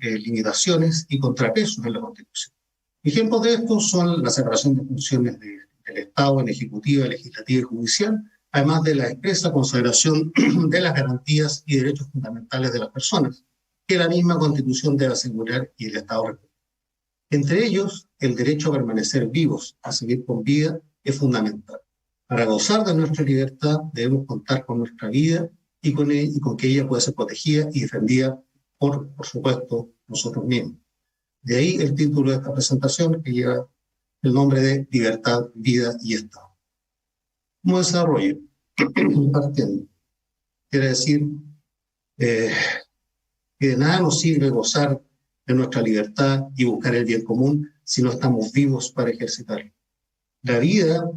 S13: limitaciones y contrapesos en la Constitución. Ejemplos de esto son la separación de funciones del Estado en ejecutiva, legislativa y judicial, además de la expresa consagración de las garantías y derechos fundamentales de las personas, que la misma Constitución debe asegurar y el Estado reconoce. Entre ellos, el derecho a permanecer vivos, a seguir con vida, es fundamental. Para gozar de nuestra libertad debemos contar con nuestra vida y con que ella pueda ser protegida y defendida por supuesto, nosotros mismos. De ahí el título de esta presentación, que lleva el nombre de Libertad, Vida y Estado. Como desarrollo, partiendo, quiere decir que de nada nos sirve gozar de nuestra libertad y buscar el bien común si no estamos vivos para ejercitarlo. La vida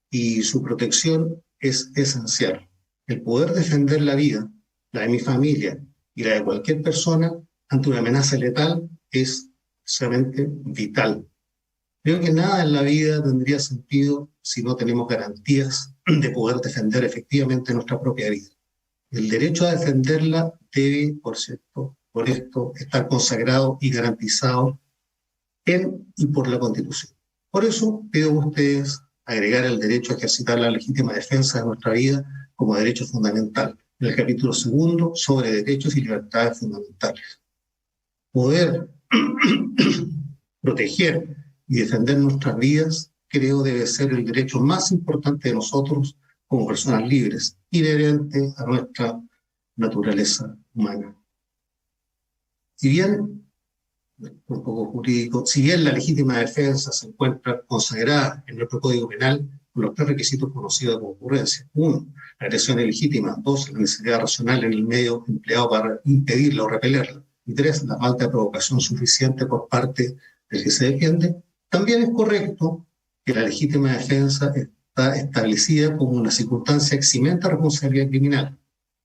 S13: y su protección es esencial. El poder defender la vida, la de mi familia y la de cualquier persona ante una amenaza letal es solamente vital. Creo que nada en la vida tendría sentido si no tenemos garantías de poder defender efectivamente nuestra propia vida. El derecho a defenderla debe, por esto, estar consagrado y garantizado en y por la Constitución. Por eso pido a ustedes agregar el derecho a ejercitar la legítima defensa de nuestra vida como derecho fundamental, en el capítulo 2 sobre derechos y libertades fundamentales. Poder proteger y defender nuestras vidas, creo, debe ser el derecho más importante de nosotros como personas libres, inherente a nuestra naturaleza humana. Si bien, un poco jurídico, si bien la legítima defensa se encuentra consagrada en nuestro Código Penal con los 3 requisitos conocidos de concurrencia: 1, la agresión ilegítima; 2, la necesidad racional en el medio empleado para impedirla o repelerla; y 3, la falta de provocación suficiente por parte del que se defiende, también es correcto que la legítima defensa está establecida como una circunstancia eximenta de responsabilidad criminal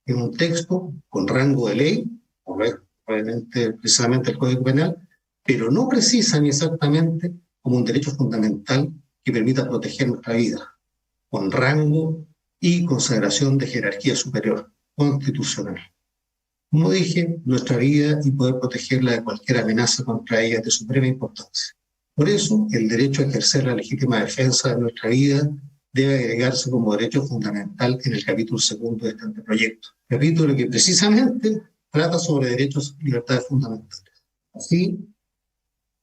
S13: en un texto con rango de ley, obviamente precisamente el Código Penal, pero no precisa ni exactamente como un derecho fundamental que permita proteger nuestra vida, con rango y consagración de jerarquía superior, constitucional. Como dije, nuestra vida y poder protegerla de cualquier amenaza contra ella es de suprema importancia. Por eso, el derecho a ejercer la legítima defensa de nuestra vida debe agregarse como derecho fundamental en el capítulo 2 de este anteproyecto, capítulo que precisamente trata sobre derechos y libertades fundamentales. Así,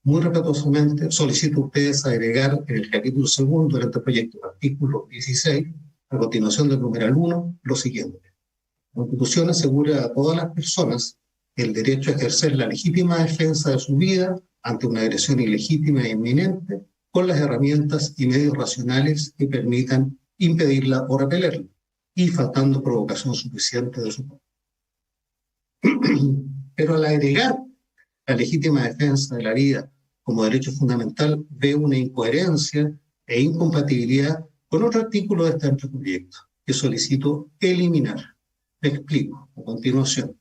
S13: muy respetuosamente, solicito a ustedes agregar en el capítulo 2 del anteproyecto, artículo 16, a continuación del numeral 1, lo siguiente. La Constitución asegura a todas las personas el derecho a ejercer la legítima defensa de su vida ante una agresión ilegítima e inminente con las herramientas y medios racionales que permitan impedirla o repelerla, y faltando provocación suficiente de su parte. Pero al agregar la legítima defensa de la vida como derecho fundamental, veo una incoherencia e incompatibilidad con otro artículo de este anteproyecto, que solicito eliminar. Me explico a continuación.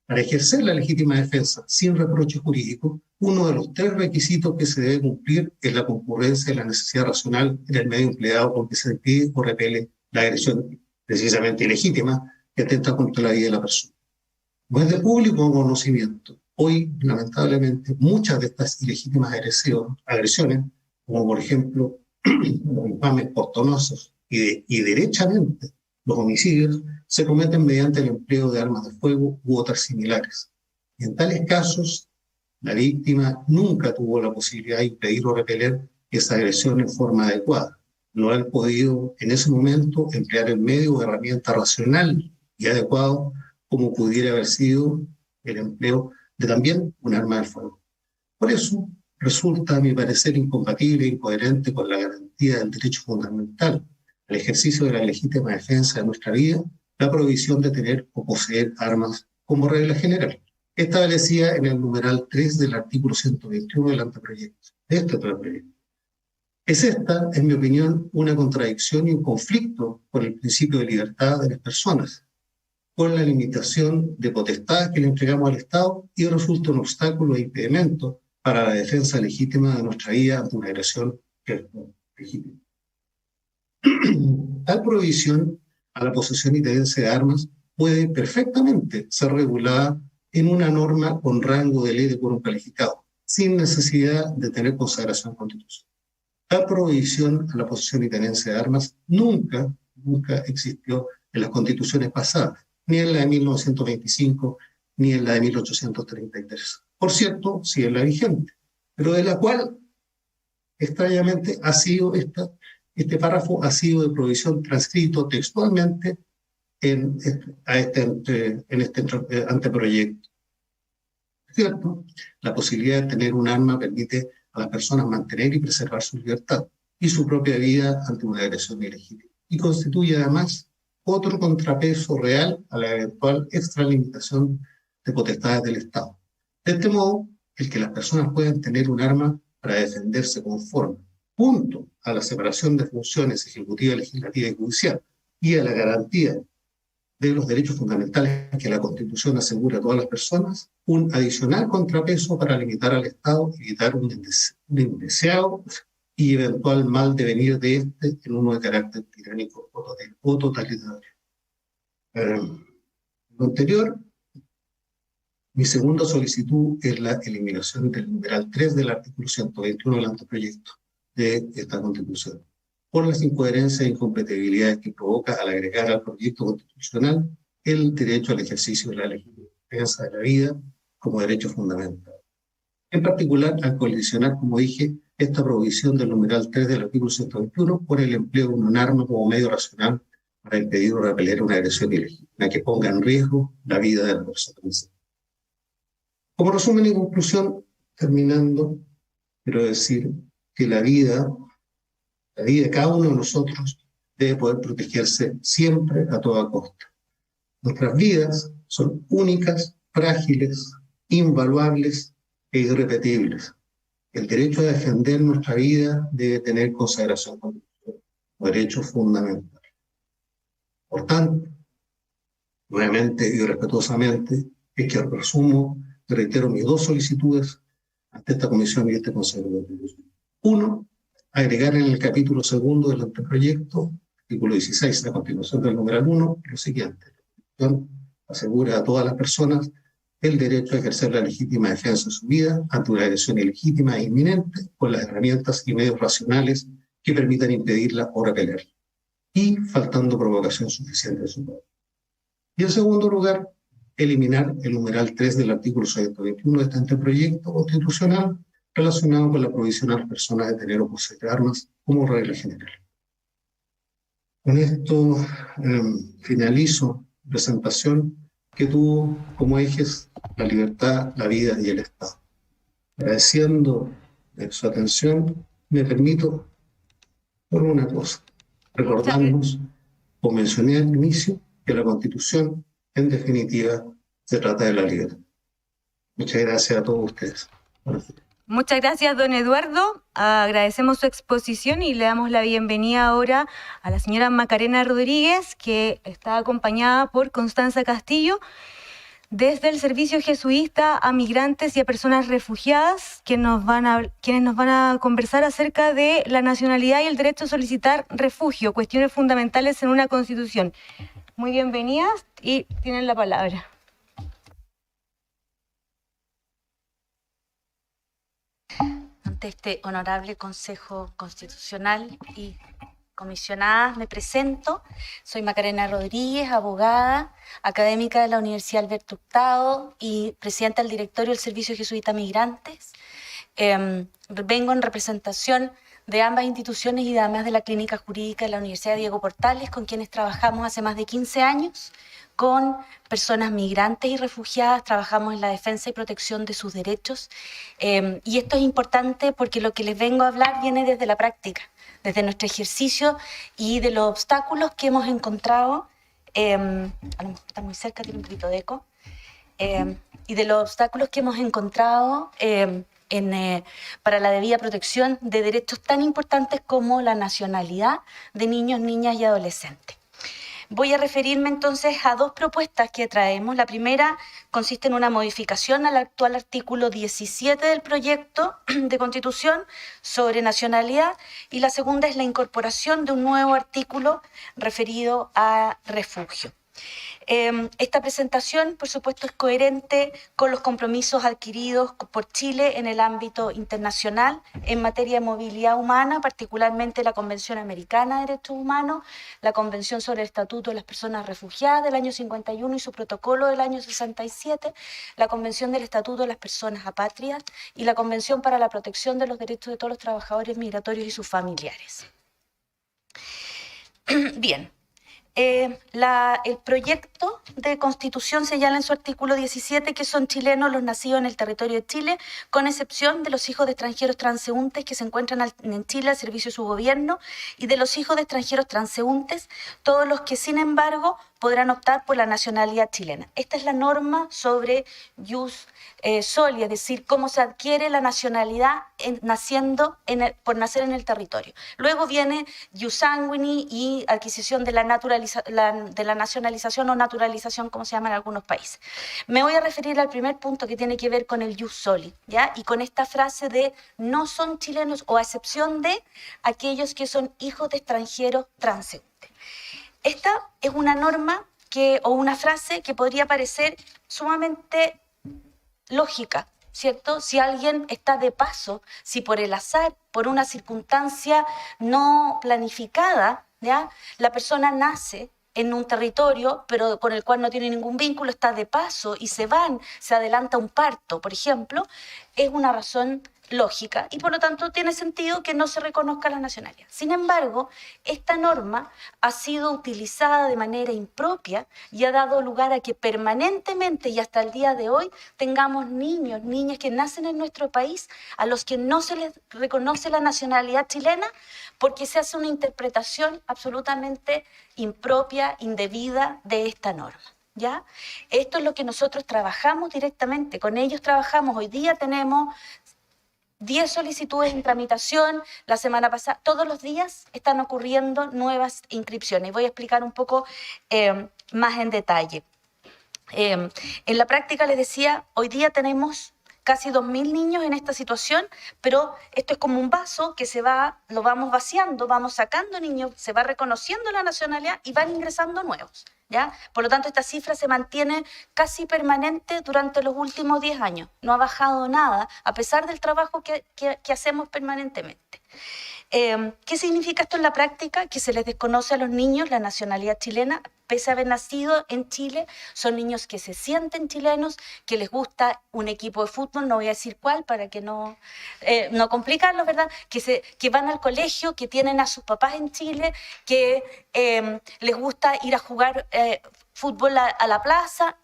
S13: Para ejercer la legítima defensa sin reproche jurídico, uno de los 3 requisitos que se debe cumplir es la concurrencia de la necesidad racional en el medio empleado por que se impide o repele la agresión precisamente ilegítima que atenta contra la vida de la persona. No es de público conocimiento. Hoy, lamentablemente, muchas de estas ilegítimas agresiones, como por ejemplo los infames portonosos y derechamente los homicidios, se cometen mediante el empleo de armas de fuego u otras similares. Y en tales casos, la víctima nunca tuvo la posibilidad de impedir o repeler esa agresión en forma adecuada. No ha podido en ese momento emplear el medio o herramienta racional y adecuado como pudiera haber sido el empleo de también un arma de fuego. Por eso, resulta, a mi parecer, incompatible e incoherente con la garantía del derecho fundamental al ejercicio de la legítima defensa de nuestra vida, la prohibición de tener o poseer armas como regla general, establecida en el numeral 3 del artículo 121 del anteproyecto, de este anteproyecto. Es esta, en mi opinión, una contradicción y un conflicto con el principio de libertad de las personas, con la limitación de potestades que le entregamos al Estado, y resulta un obstáculo e impedimento para la defensa legítima de nuestra vida ante una agresión legítima. Tal prohibición a la posesión y tenencia de armas puede perfectamente ser regulada en una norma con rango de ley de quórum calificado, sin necesidad de tener consagración constitucional. Tal prohibición a la posesión y tenencia de armas nunca existió en las constituciones pasadas, ni en la de 1925, ni en la de 1833. Por cierto, sí es la vigente, pero de la cual, extrañamente, ha sido esta Este párrafo ha sido de provisión transcrito textualmente en este anteproyecto. ¿Cierto? La posibilidad de tener un arma permite a las personas mantener y preservar su libertad y su propia vida ante una agresión ilegítima, y constituye además otro contrapeso real a la eventual extralimitación de potestades del Estado. De este modo, el que las personas puedan tener un arma para defenderse conforme, junto a la separación de funciones ejecutiva, legislativa y judicial, y a la garantía de los derechos fundamentales que la Constitución asegura a todas las personas, un adicional contrapeso para limitar al Estado y evitar un indeseado y eventual mal devenir de este en uno de carácter tiránico o totalitario. Lo anterior, mi segunda solicitud es la eliminación del numeral 3 del artículo 121 del anteproyecto de esta Constitución, por las incoherencias e incompatibilidades que provoca al agregar al proyecto constitucional el derecho al ejercicio de la legítima defensa de la vida como derecho fundamental. En particular, al colisionar, como dije, esta provisión del numeral 3 del artículo 121 por el empleo de un arma como medio racional para impedir o repeler una agresión ilegítima que ponga en riesgo la vida de la persona. Como resumen y conclusión, terminando, quiero decir que la vida de cada uno de nosotros debe poder protegerse siempre a toda costa. Nuestras vidas son únicas, frágiles, invaluables e irrepetibles. El derecho a defender nuestra vida debe tener consagración constitucional, un derecho fundamental. Por tanto, nuevamente y respetuosamente, es que resumo y reitero mis dos solicitudes ante esta comisión y este Consejo de Constitución. Uno, agregar en el capítulo segundo del anteproyecto, artículo 16, la continuación del numeral 1, lo siguiente. La Constitución asegura a todas las personas el derecho a ejercer la legítima defensa de su vida ante una agresión ilegítima e inminente con las herramientas y medios racionales que permitan impedirla o repelerla, y faltando provocación suficiente de su parte. Y en segundo lugar, eliminar el numeral 3 del artículo 121 de este anteproyecto constitucional relacionado con la provisión a las personas de tener o poseer armas como regla general. Con esto finalizo la presentación que tuvo como ejes la libertad, la vida y el Estado. Agradeciendo su atención, me permito por una cosa, recordarnos, como mencioné al inicio, que la Constitución, en definitiva, se trata de la libertad. Muchas gracias a todos ustedes.
S1: Muchas gracias, don Eduardo. Agradecemos su exposición y le damos la bienvenida ahora a la señora Macarena Rodríguez, que está acompañada por Constanza Castillo, desde el Servicio Jesuita a Migrantes y a Personas Refugiadas, quienes nos van a conversar acerca de la nacionalidad y el derecho a solicitar refugio, cuestiones fundamentales en una Constitución. Muy bienvenidas y tienen la palabra.
S14: Ante este honorable Consejo Constitucional y comisionadas, me presento. Soy Macarena Rodríguez, abogada, académica de la Universidad Alberto Hurtado y presidenta del directorio del Servicio Jesuita a Migrantes. Vengo en representación de ambas instituciones y además de la Clínica Jurídica de la Universidad Diego Portales, con quienes trabajamos hace más de 15 años con personas migrantes y refugiadas. Trabajamos en la defensa y protección de sus derechos. Y esto es importante porque lo que les vengo a hablar viene desde la práctica, desde nuestro ejercicio y de los obstáculos que hemos encontrado. A lo mejor está muy cerca, tiene un poquito de eco. Y de los obstáculos que hemos encontrado para la debida protección de derechos tan importantes como la nacionalidad de niños, niñas y adolescentes. Voy a referirme entonces a dos propuestas que traemos. La primera consiste en una modificación al actual artículo 17 del proyecto de Constitución sobre nacionalidad, y la segunda es la incorporación de un nuevo artículo referido a refugio. Esta presentación, por supuesto, es coherente con los compromisos adquiridos por Chile en el ámbito internacional en materia de movilidad humana, particularmente la Convención Americana de Derechos Humanos, la Convención sobre el Estatuto de las Personas Refugiadas del año 51 y su protocolo del año 67, la Convención del Estatuto de las Personas Apátridas y la Convención para la Protección de los Derechos de todos los Trabajadores Migratorios y sus familiares. Bien. El proyecto de Constitución señala en su artículo 17 que son chilenos los nacidos en el territorio de Chile, con excepción de los hijos de extranjeros transeúntes que se encuentran en Chile al servicio de su gobierno y de los hijos de extranjeros transeúntes, todos los que, sin embargo, podrán optar por la nacionalidad chilena. Esta es la norma sobre jus soli, es decir, cómo se adquiere la nacionalidad por nacer en el territorio. Luego viene jus sanguinis y adquisición de la nacionalización o naturalización, como se llama en algunos países. Me voy a referir al primer punto que tiene que ver con el jus soli, ¿ya? Y con esta frase de no son chilenos o a excepción de aquellos que son hijos de extranjeros transeúntes. Esta es una norma o una frase que podría parecer sumamente lógica, ¿cierto? Si alguien está de paso, si por el azar, por una circunstancia no planificada, ¿ya? La persona nace en un territorio, pero con el cual no tiene ningún vínculo, está de paso y se adelanta un parto, por ejemplo, es una razón lógica y por lo tanto tiene sentido que no se reconozca la nacionalidad. Sin embargo, esta norma ha sido utilizada de manera impropia y ha dado lugar a que permanentemente y hasta el día de hoy tengamos niños, niñas que nacen en nuestro país a los que no se les reconoce la nacionalidad chilena porque se hace una interpretación absolutamente impropia, indebida de esta norma. ¿Ya? Esto es lo que nosotros trabajamos directamente, con ellos trabajamos. Hoy día tenemos 10 solicitudes en tramitación, la semana pasada, todos los días están ocurriendo nuevas inscripciones. Voy a explicar un poco más en detalle. En la práctica, les decía, hoy día tenemos casi 2.000 niños en esta situación, pero esto es como un vaso que lo vamos vaciando, vamos sacando niños, se va reconociendo la nacionalidad y van ingresando nuevos, ¿ya? Por lo tanto, esta cifra se mantiene casi permanente durante los últimos 10 años. No ha bajado nada, a pesar del trabajo que hacemos permanentemente. ¿Qué significa esto en la práctica? Que se les desconoce a los niños la nacionalidad chilena, pese a haber nacido en Chile. Son niños que se sienten chilenos, que les gusta un equipo de fútbol, no voy a decir cuál para que no complicarlo, ¿verdad? Que van al colegio, que tienen a sus papás en Chile, que les gusta ir a jugar fútbol a la plaza.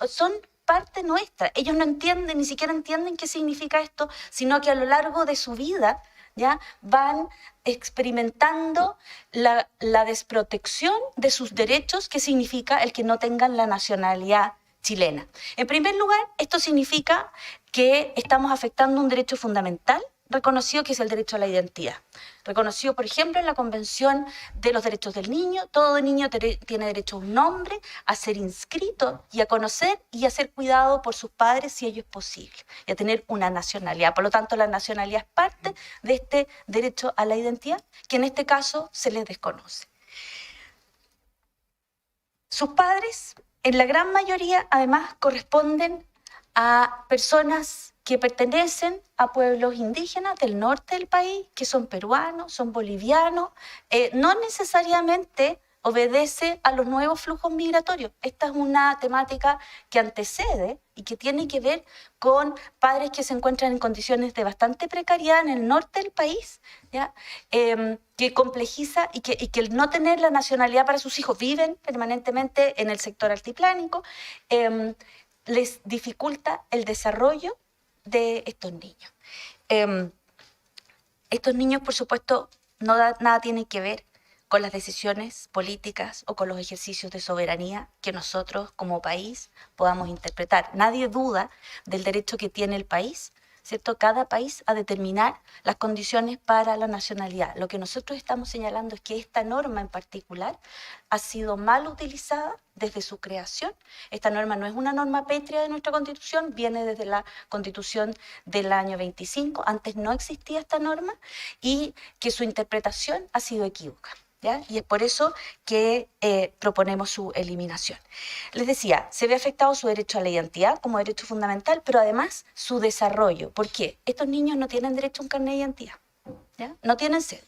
S14: Son parte nuestra. Ellos no entienden, ni siquiera entienden qué significa esto, sino que a lo largo de su vida, ¿ya? Van experimentando la desprotección de sus derechos, que significa el que no tengan la nacionalidad chilena. En primer lugar, esto significa que estamos afectando un derecho fundamental reconocido, que es el derecho a la identidad. Reconocido, por ejemplo, en la Convención de los Derechos del Niño. Todo niño tiene derecho a un nombre, a ser inscrito y a conocer y a ser cuidado por sus padres si ello es posible, y a tener una nacionalidad. Por lo tanto, la nacionalidad es parte de este derecho a la identidad, que en este caso se les desconoce. Sus padres, en la gran mayoría, además, corresponden a personas que pertenecen a pueblos indígenas del norte del país, que son peruanos, son bolivianos, no necesariamente obedece a los nuevos flujos migratorios. Esta es una temática que antecede y que tiene que ver con padres que se encuentran en condiciones de bastante precariedad en el norte del país, ¿ya? Que complejiza y que el no tener la nacionalidad para sus hijos, viven permanentemente en el sector altiplánico, les dificulta el desarrollo de estos niños. Estos niños, por supuesto, nada tienen que ver con las decisiones políticas o con los ejercicios de soberanía que nosotros como país podamos interpretar. Nadie duda del derecho que tiene el país, ¿cierto? Cada país a determinar las condiciones para la nacionalidad. Lo que nosotros estamos señalando es que esta norma en particular ha sido mal utilizada desde su creación. Esta norma no es una norma pétrea de nuestra Constitución, viene desde la Constitución del año 25, antes no existía esta norma, y que su interpretación ha sido equívoca, ¿ya? Y es por eso que proponemos su eliminación. Les decía, se ve afectado su derecho a la identidad como derecho fundamental, pero además su desarrollo. ¿Por qué? Estos niños no tienen derecho a un carnet de identidad, ¿ya? No tienen cédula.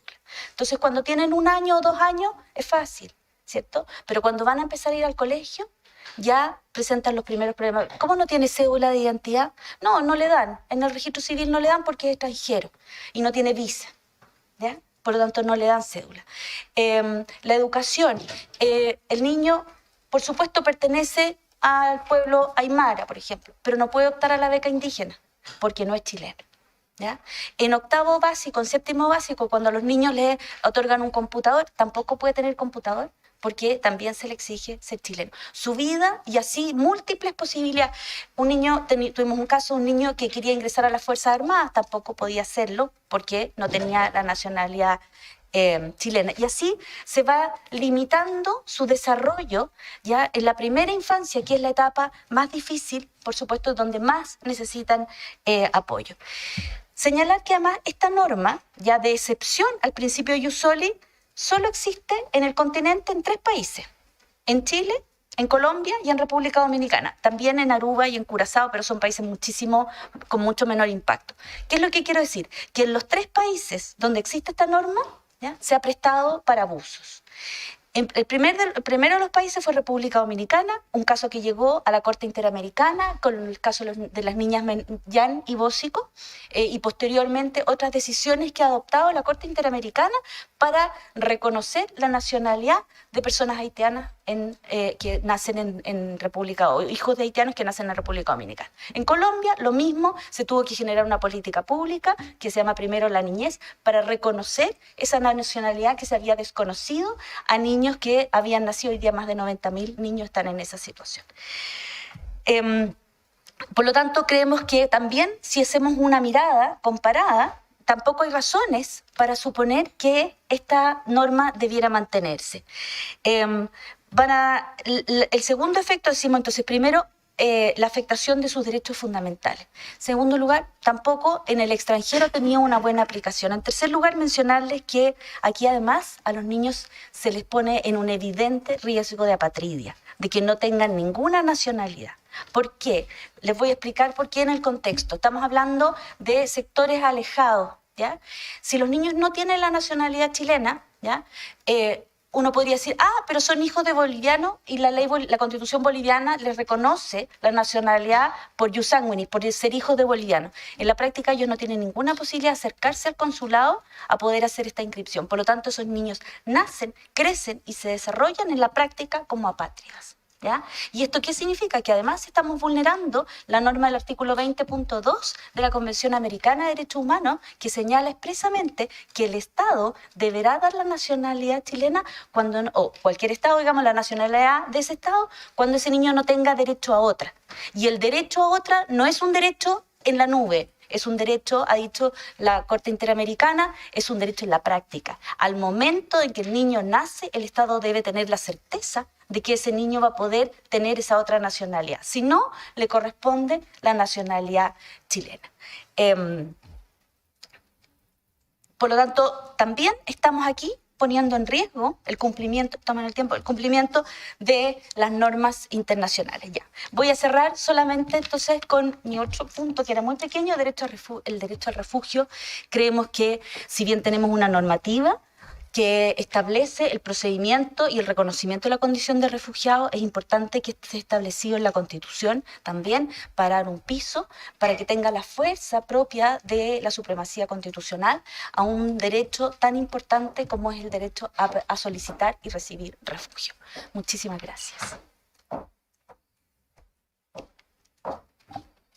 S14: Entonces, cuando tienen 1 año o 2 años, es fácil, ¿cierto? Pero cuando van a empezar a ir al colegio, ya presentan los primeros problemas. ¿Cómo no tiene cédula de identidad? No le dan. En el registro civil no le dan porque es extranjero y no tiene visa, ¿ya? por lo tanto no le dan cédula. La educación, el niño, por supuesto, pertenece al pueblo aymara, por ejemplo, pero no puede optar a la beca indígena porque no es chileno. ¿Ya? En octavo básico, en séptimo básico, cuando a los niños les otorgan un computador, tampoco puede tener computador porque también se le exige ser chileno. Su vida y así múltiples posibilidades. Un niño, tuvimos un caso, un niño que quería ingresar a las Fuerzas Armadas, tampoco podía hacerlo porque no tenía la nacionalidad chilena. Y así se va limitando su desarrollo ya en la primera infancia, que es la etapa más difícil, por supuesto, donde más necesitan apoyo. Señalar que además esta norma, ya de excepción al principio de ius soli, solo existe en el continente en 3 países, en Chile, en Colombia y en República Dominicana, también en Aruba y en Curazao, pero son países con mucho menor impacto. ¿Qué es lo que quiero decir? Que en los 3 países donde existe esta norma, ¿ya?, se ha prestado para abusos. El primero de los países fue República Dominicana, un caso que llegó a la Corte Interamericana con el caso de las niñas Yan y Bósico, y posteriormente otras decisiones que ha adoptado la Corte Interamericana para reconocer la nacionalidad de personas haitianas que nacen en República, o hijos de haitianos que nacen en República Dominicana. En Colombia, lo mismo, se tuvo que generar una política pública que se llama Primero la Niñez, para reconocer esa nacionalidad que se había desconocido a niños que habían nacido. Hoy día más de 90.000 niños están en esa situación. Por lo tanto, creemos que también, si hacemos una mirada comparada, tampoco hay razones para suponer que esta norma debiera mantenerse. El segundo efecto, decimos entonces, primero, la afectación de sus derechos fundamentales. En segundo lugar, tampoco en el extranjero tenía una buena aplicación. En tercer lugar, mencionarles que aquí además a los niños se les pone en un evidente riesgo de apatridia, de que no tengan ninguna nacionalidad. ¿Por qué? Les voy a explicar por qué en el contexto. Estamos hablando de sectores alejados, ¿ya? Si los niños no tienen la nacionalidad chilena, ¿ya?, uno podría decir, pero son hijos de bolivianos y la Constitución boliviana les reconoce la nacionalidad por ius sanguinis, por ser hijos de bolivianos. En la práctica ellos no tienen ninguna posibilidad de acercarse al consulado a poder hacer esta inscripción. Por lo tanto, esos niños nacen, crecen y se desarrollan en la práctica como apátridas, ¿ya? ¿Y esto qué significa? Que además estamos vulnerando la norma del artículo 20.2 de la Convención Americana de Derechos Humanos, que señala expresamente que el Estado deberá dar la nacionalidad chilena o cualquier Estado, digamos, la nacionalidad de ese Estado, cuando ese niño no tenga derecho a otra. Y el derecho a otra no es un derecho en la nube, es un derecho, ha dicho la Corte Interamericana, es un derecho en la práctica. Al momento en que el niño nace, el Estado debe tener la certeza de que ese niño va a poder tener esa otra nacionalidad. Si no, le corresponde la nacionalidad chilena. Por lo tanto, también estamos aquí poniendo en riesgo el cumplimiento, tomen el tiempo, el cumplimiento de las normas internacionales. Ya. Voy a cerrar solamente entonces con mi otro punto, que era muy pequeño, el derecho al refugio. Creemos que si bien tenemos una normativa que establece el procedimiento y el reconocimiento de la condición de refugiado, es importante que esté establecido en la Constitución también para dar un piso, para que tenga la fuerza propia de la supremacía constitucional a un derecho tan importante como es el derecho a solicitar y recibir refugio. Muchísimas gracias.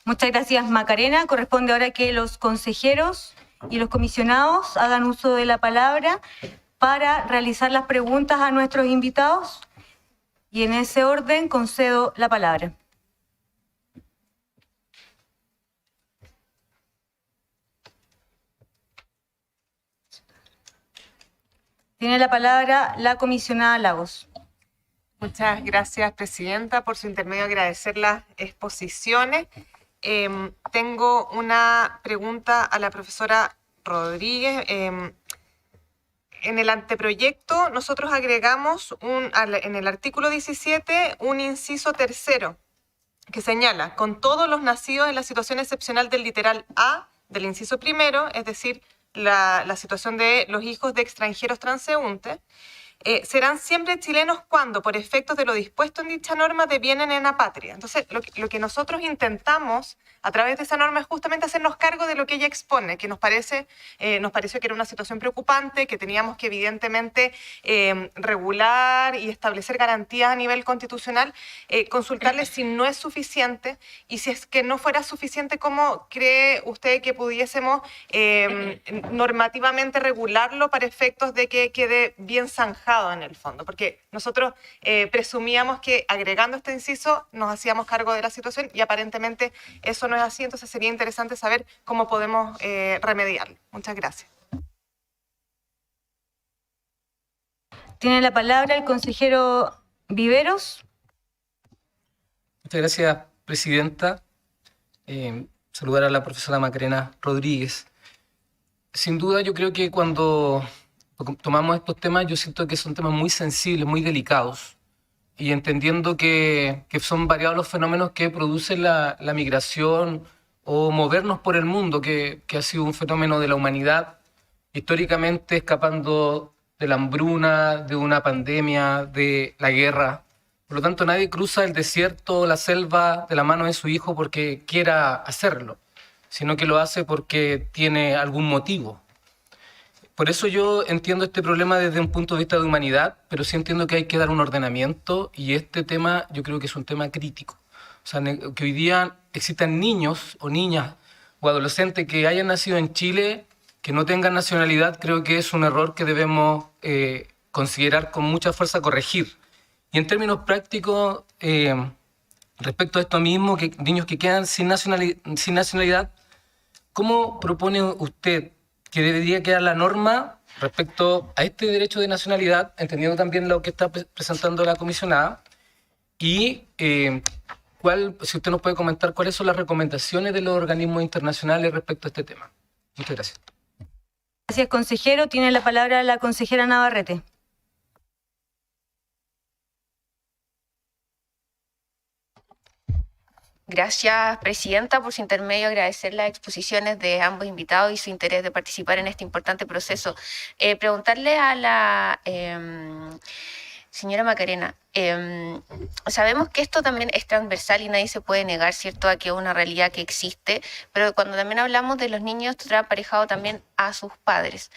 S1: Muchas gracias, Macarena. Corresponde ahora que los consejeros y los comisionados hagan uso de la palabra para realizar las preguntas a nuestros invitados, y en ese orden concedo la palabra. Tiene la palabra la comisionada Lagos.
S12: Muchas gracias, presidenta. Por su intermedio, agradecer las exposiciones. Tengo una pregunta a la profesora Rodríguez. En el anteproyecto nosotros agregamos en el artículo 17 un inciso tercero que señala: con todos los nacidos en la situación excepcional del literal A del inciso primero, es decir, la situación de los hijos de extranjeros transeúntes, serán siempre chilenos cuando, por efectos de lo dispuesto en dicha norma, devienen en apatria. Entonces, lo que nosotros intentamos a través de esa norma es justamente hacernos cargo de lo que ella expone, que nos pareció que era una situación preocupante, que teníamos que evidentemente regular y establecer garantías a nivel constitucional, consultarles si no es suficiente, y si es que no fuera suficiente, ¿cómo cree usted que pudiésemos normativamente regularlo para efectos de que quede bien zanjado en el fondo? Porque nosotros presumíamos que agregando este inciso nos hacíamos cargo de la situación y aparentemente eso no es así, entonces sería interesante saber cómo podemos remediarlo. Muchas gracias.
S1: Tiene la palabra el consejero Viveros.
S10: Muchas gracias, presidenta. Saludar a la profesora Macarena Rodríguez. Sin duda, yo creo que cuando tomamos estos temas, yo siento que son temas muy sensibles, muy delicados, y entendiendo que son variados los fenómenos que producen la migración o movernos por el mundo, que ha sido un fenómeno de la humanidad, históricamente escapando de la hambruna, de una pandemia, de la guerra. Por lo tanto, nadie cruza el desierto o la selva de la mano de su hijo porque quiera hacerlo, sino que lo hace porque tiene algún motivo. Por eso yo entiendo este problema desde un punto de vista de humanidad, pero sí entiendo que hay que dar un ordenamiento, y este tema yo creo que es un tema crítico. O sea, que hoy día existan niños o niñas o adolescentes que hayan nacido en Chile, que no tengan nacionalidad, creo que es un error que debemos considerar con mucha fuerza, corregir. Y en términos prácticos, respecto a esto mismo, que niños que quedan sin nacionalidad, ¿cómo propone usted que debería quedar la norma respecto a este derecho de nacionalidad, entendiendo también lo que está presentando la comisionada? Y si usted nos puede comentar cuáles son las recomendaciones de los organismos internacionales respecto a este tema. Muchas gracias.
S1: Gracias, consejero. Tiene la palabra la consejera Navarrete.
S15: Gracias, presidenta. Por su intermedio, agradecer las exposiciones de ambos invitados y su interés de participar en este importante proceso. Preguntarle a la señora Macarena, sabemos que esto también es transversal y nadie se puede negar, ¿cierto?, a que es una realidad que existe, pero cuando también hablamos de los niños, esto trae aparejado también a sus padres.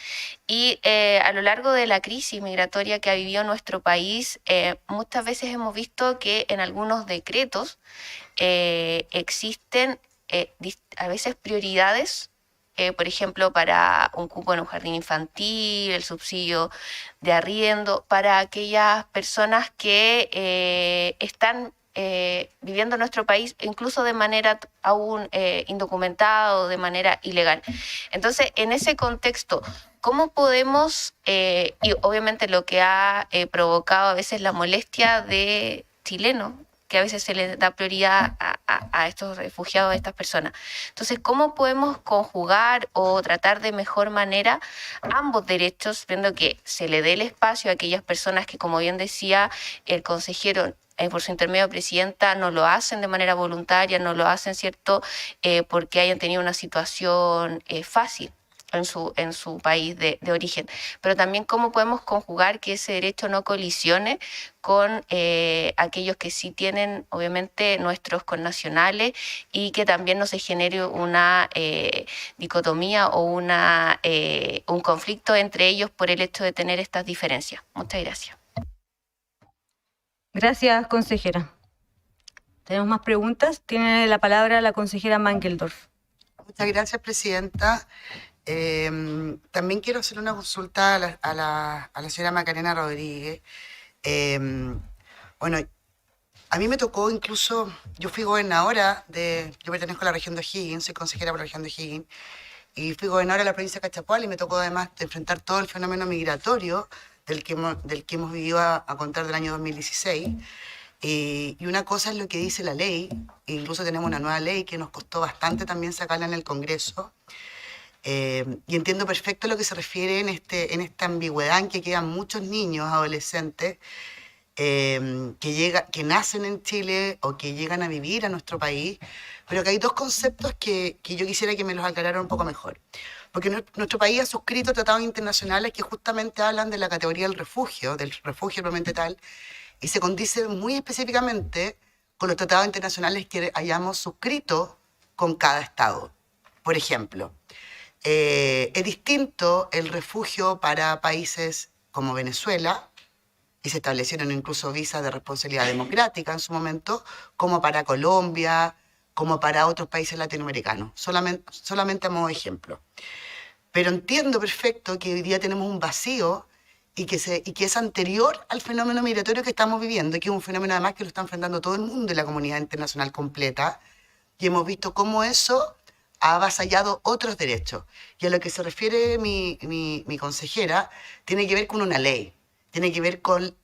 S15: Y a lo largo de la crisis migratoria que ha vivido nuestro país, muchas veces hemos visto que en algunos decretos existen a veces prioridades, por ejemplo, para un cupo en un jardín infantil, el subsidio de arriendo, para aquellas personas que están viviendo en nuestro país, incluso de manera aún indocumentada o de manera ilegal. Entonces, en ese contexto, ¿cómo podemos, y obviamente lo que ha provocado a veces la molestia de chilenos, que a veces se les da prioridad a estos refugiados, a estas personas? Entonces, ¿cómo podemos conjugar o tratar de mejor manera ambos derechos, viendo que se le dé el espacio a aquellas personas que, como bien decía el consejero, por su intermedio, presidenta, no lo hacen de manera voluntaria, no lo hacen, ¿cierto?, porque hayan tenido una situación fácil en su país de origen, pero también cómo podemos conjugar que ese derecho no colisione con aquellos que sí tienen, obviamente, nuestros connacionales, y que también no se genere una dicotomía o un conflicto entre ellos por el hecho de tener estas diferencias. Muchas gracias.
S1: Gracias, consejera. ¿Tenemos más preguntas? Tiene la palabra la consejera Mankeldorf.
S8: Muchas gracias, presidenta. También quiero hacer una consulta a la señora Macarena Rodríguez. Bueno, a mí me tocó incluso, yo fui gobernadora yo pertenezco a la región de O'Higgins, soy consejera por la región de O'Higgins, y fui gobernadora de la provincia de Cachapoal, y me tocó además enfrentar todo el fenómeno migratorio del que hemos vivido a contar del año 2016. Y una cosa es lo que dice la ley, incluso tenemos una nueva ley que nos costó bastante también sacarla en el Congreso. Y entiendo perfecto lo que se refiere en esta ambigüedad en que quedan muchos niños, adolescentes, que nacen en Chile o que llegan a vivir a nuestro país, pero que hay dos conceptos que yo quisiera que me los aclararan un poco mejor. Porque nuestro país ha suscrito tratados internacionales que justamente hablan de la categoría del refugio propiamente tal, y se condice muy específicamente con los tratados internacionales que hayamos suscrito con cada Estado. Por ejemplo, es distinto el refugio para países como Venezuela, y se establecieron incluso visas de responsabilidad democrática en su momento, como para Colombia, como para otros países latinoamericanos, solamente a modo de ejemplo. Pero entiendo perfecto que hoy día tenemos un vacío y que es anterior al fenómeno migratorio que estamos viviendo, que es un fenómeno además que lo está enfrentando todo el mundo y la comunidad internacional completa, y hemos visto cómo eso ha avasallado otros derechos. Y a lo que se refiere mi consejera, tiene que ver con una ley, tiene que ver con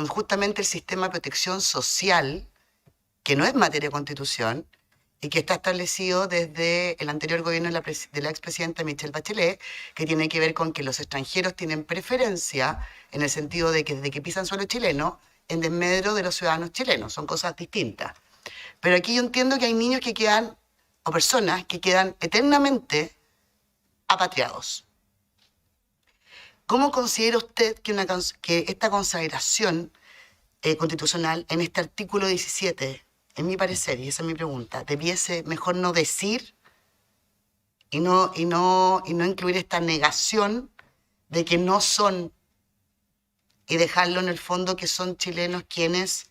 S8: justamente el sistema de protección social, que no es materia de constitución, y que está establecido desde el anterior gobierno de la expresidenta Michelle Bachelet, que tiene que ver con que los extranjeros tienen preferencia en el sentido de que desde que pisan suelo chileno, en desmedro de los ciudadanos chilenos. Son cosas distintas. Pero aquí yo entiendo que hay niños que quedan, o personas que quedan eternamente apatriados. ¿Cómo considera usted que esta consagración constitucional en este artículo 17, en mi parecer, y esa es mi pregunta, debiese mejor no decir y no incluir esta negación de que no son, y dejarlo en el fondo que son chilenos quienes,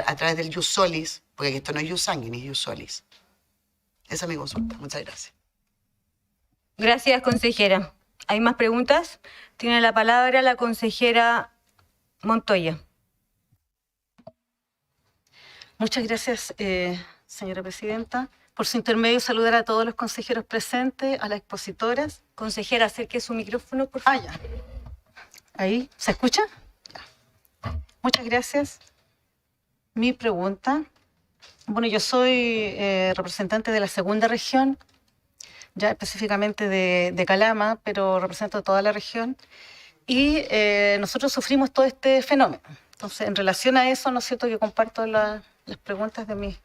S8: a través del ius solis, porque esto no es ius sanguinis, es ius solis? Esa es mi consulta. Muchas gracias.
S1: Gracias, consejera. ¿Hay más preguntas? Tiene la palabra la consejera Montoya.
S16: Muchas gracias, señora presidenta. Por su intermedio, saludar a todos los consejeros presentes, a las expositoras.
S1: Consejera, acerque su micrófono, por favor.
S16: Ya. ¿Ahí? ¿Se escucha? Muchas gracias. Mi pregunta. Bueno, yo soy representante de la segunda región, ya específicamente de Calama, pero represento toda la región. Y nosotros sufrimos todo este fenómeno. Entonces, en relación a eso, ¿no es cierto?, que comparto las preguntas de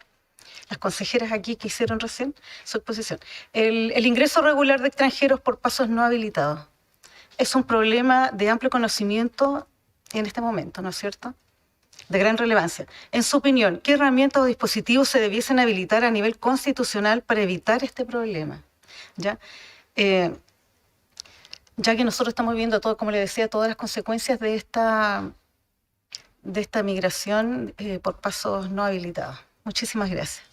S16: las consejeras aquí que hicieron recién su exposición. El ingreso regular de extranjeros por pasos no habilitados es un problema de amplio conocimiento en este momento, ¿no es cierto?, de gran relevancia. En su opinión, ¿qué herramientas o dispositivos se debiesen habilitar a nivel constitucional para evitar este problema? Ya que nosotros estamos viendo todo, como le decía, todas las consecuencias de esta migración por pasos no habilitados. Muchísimas gracias.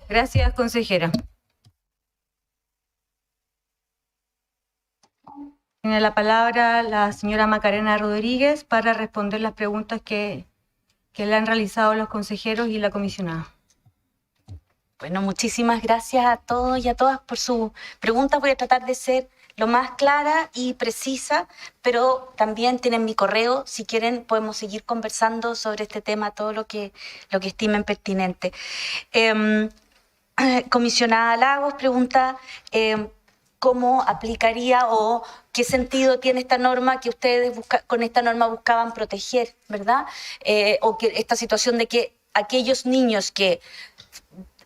S1: Gracias, consejera. Tiene la palabra la señora Macarena Rodríguez para responder las preguntas que le han realizado los consejeros y la comisionada.
S14: Bueno, muchísimas gracias a todos y a todas por sus preguntas. Voy a tratar de ser lo más clara y precisa, pero también tienen mi correo. Si quieren, podemos seguir conversando sobre este tema, todo lo que estimen pertinente. Comisionada Lagos pregunta cómo aplicaría o qué sentido tiene esta norma que ustedes con esta norma buscaban proteger, ¿verdad? O que esta situación de que aquellos niños que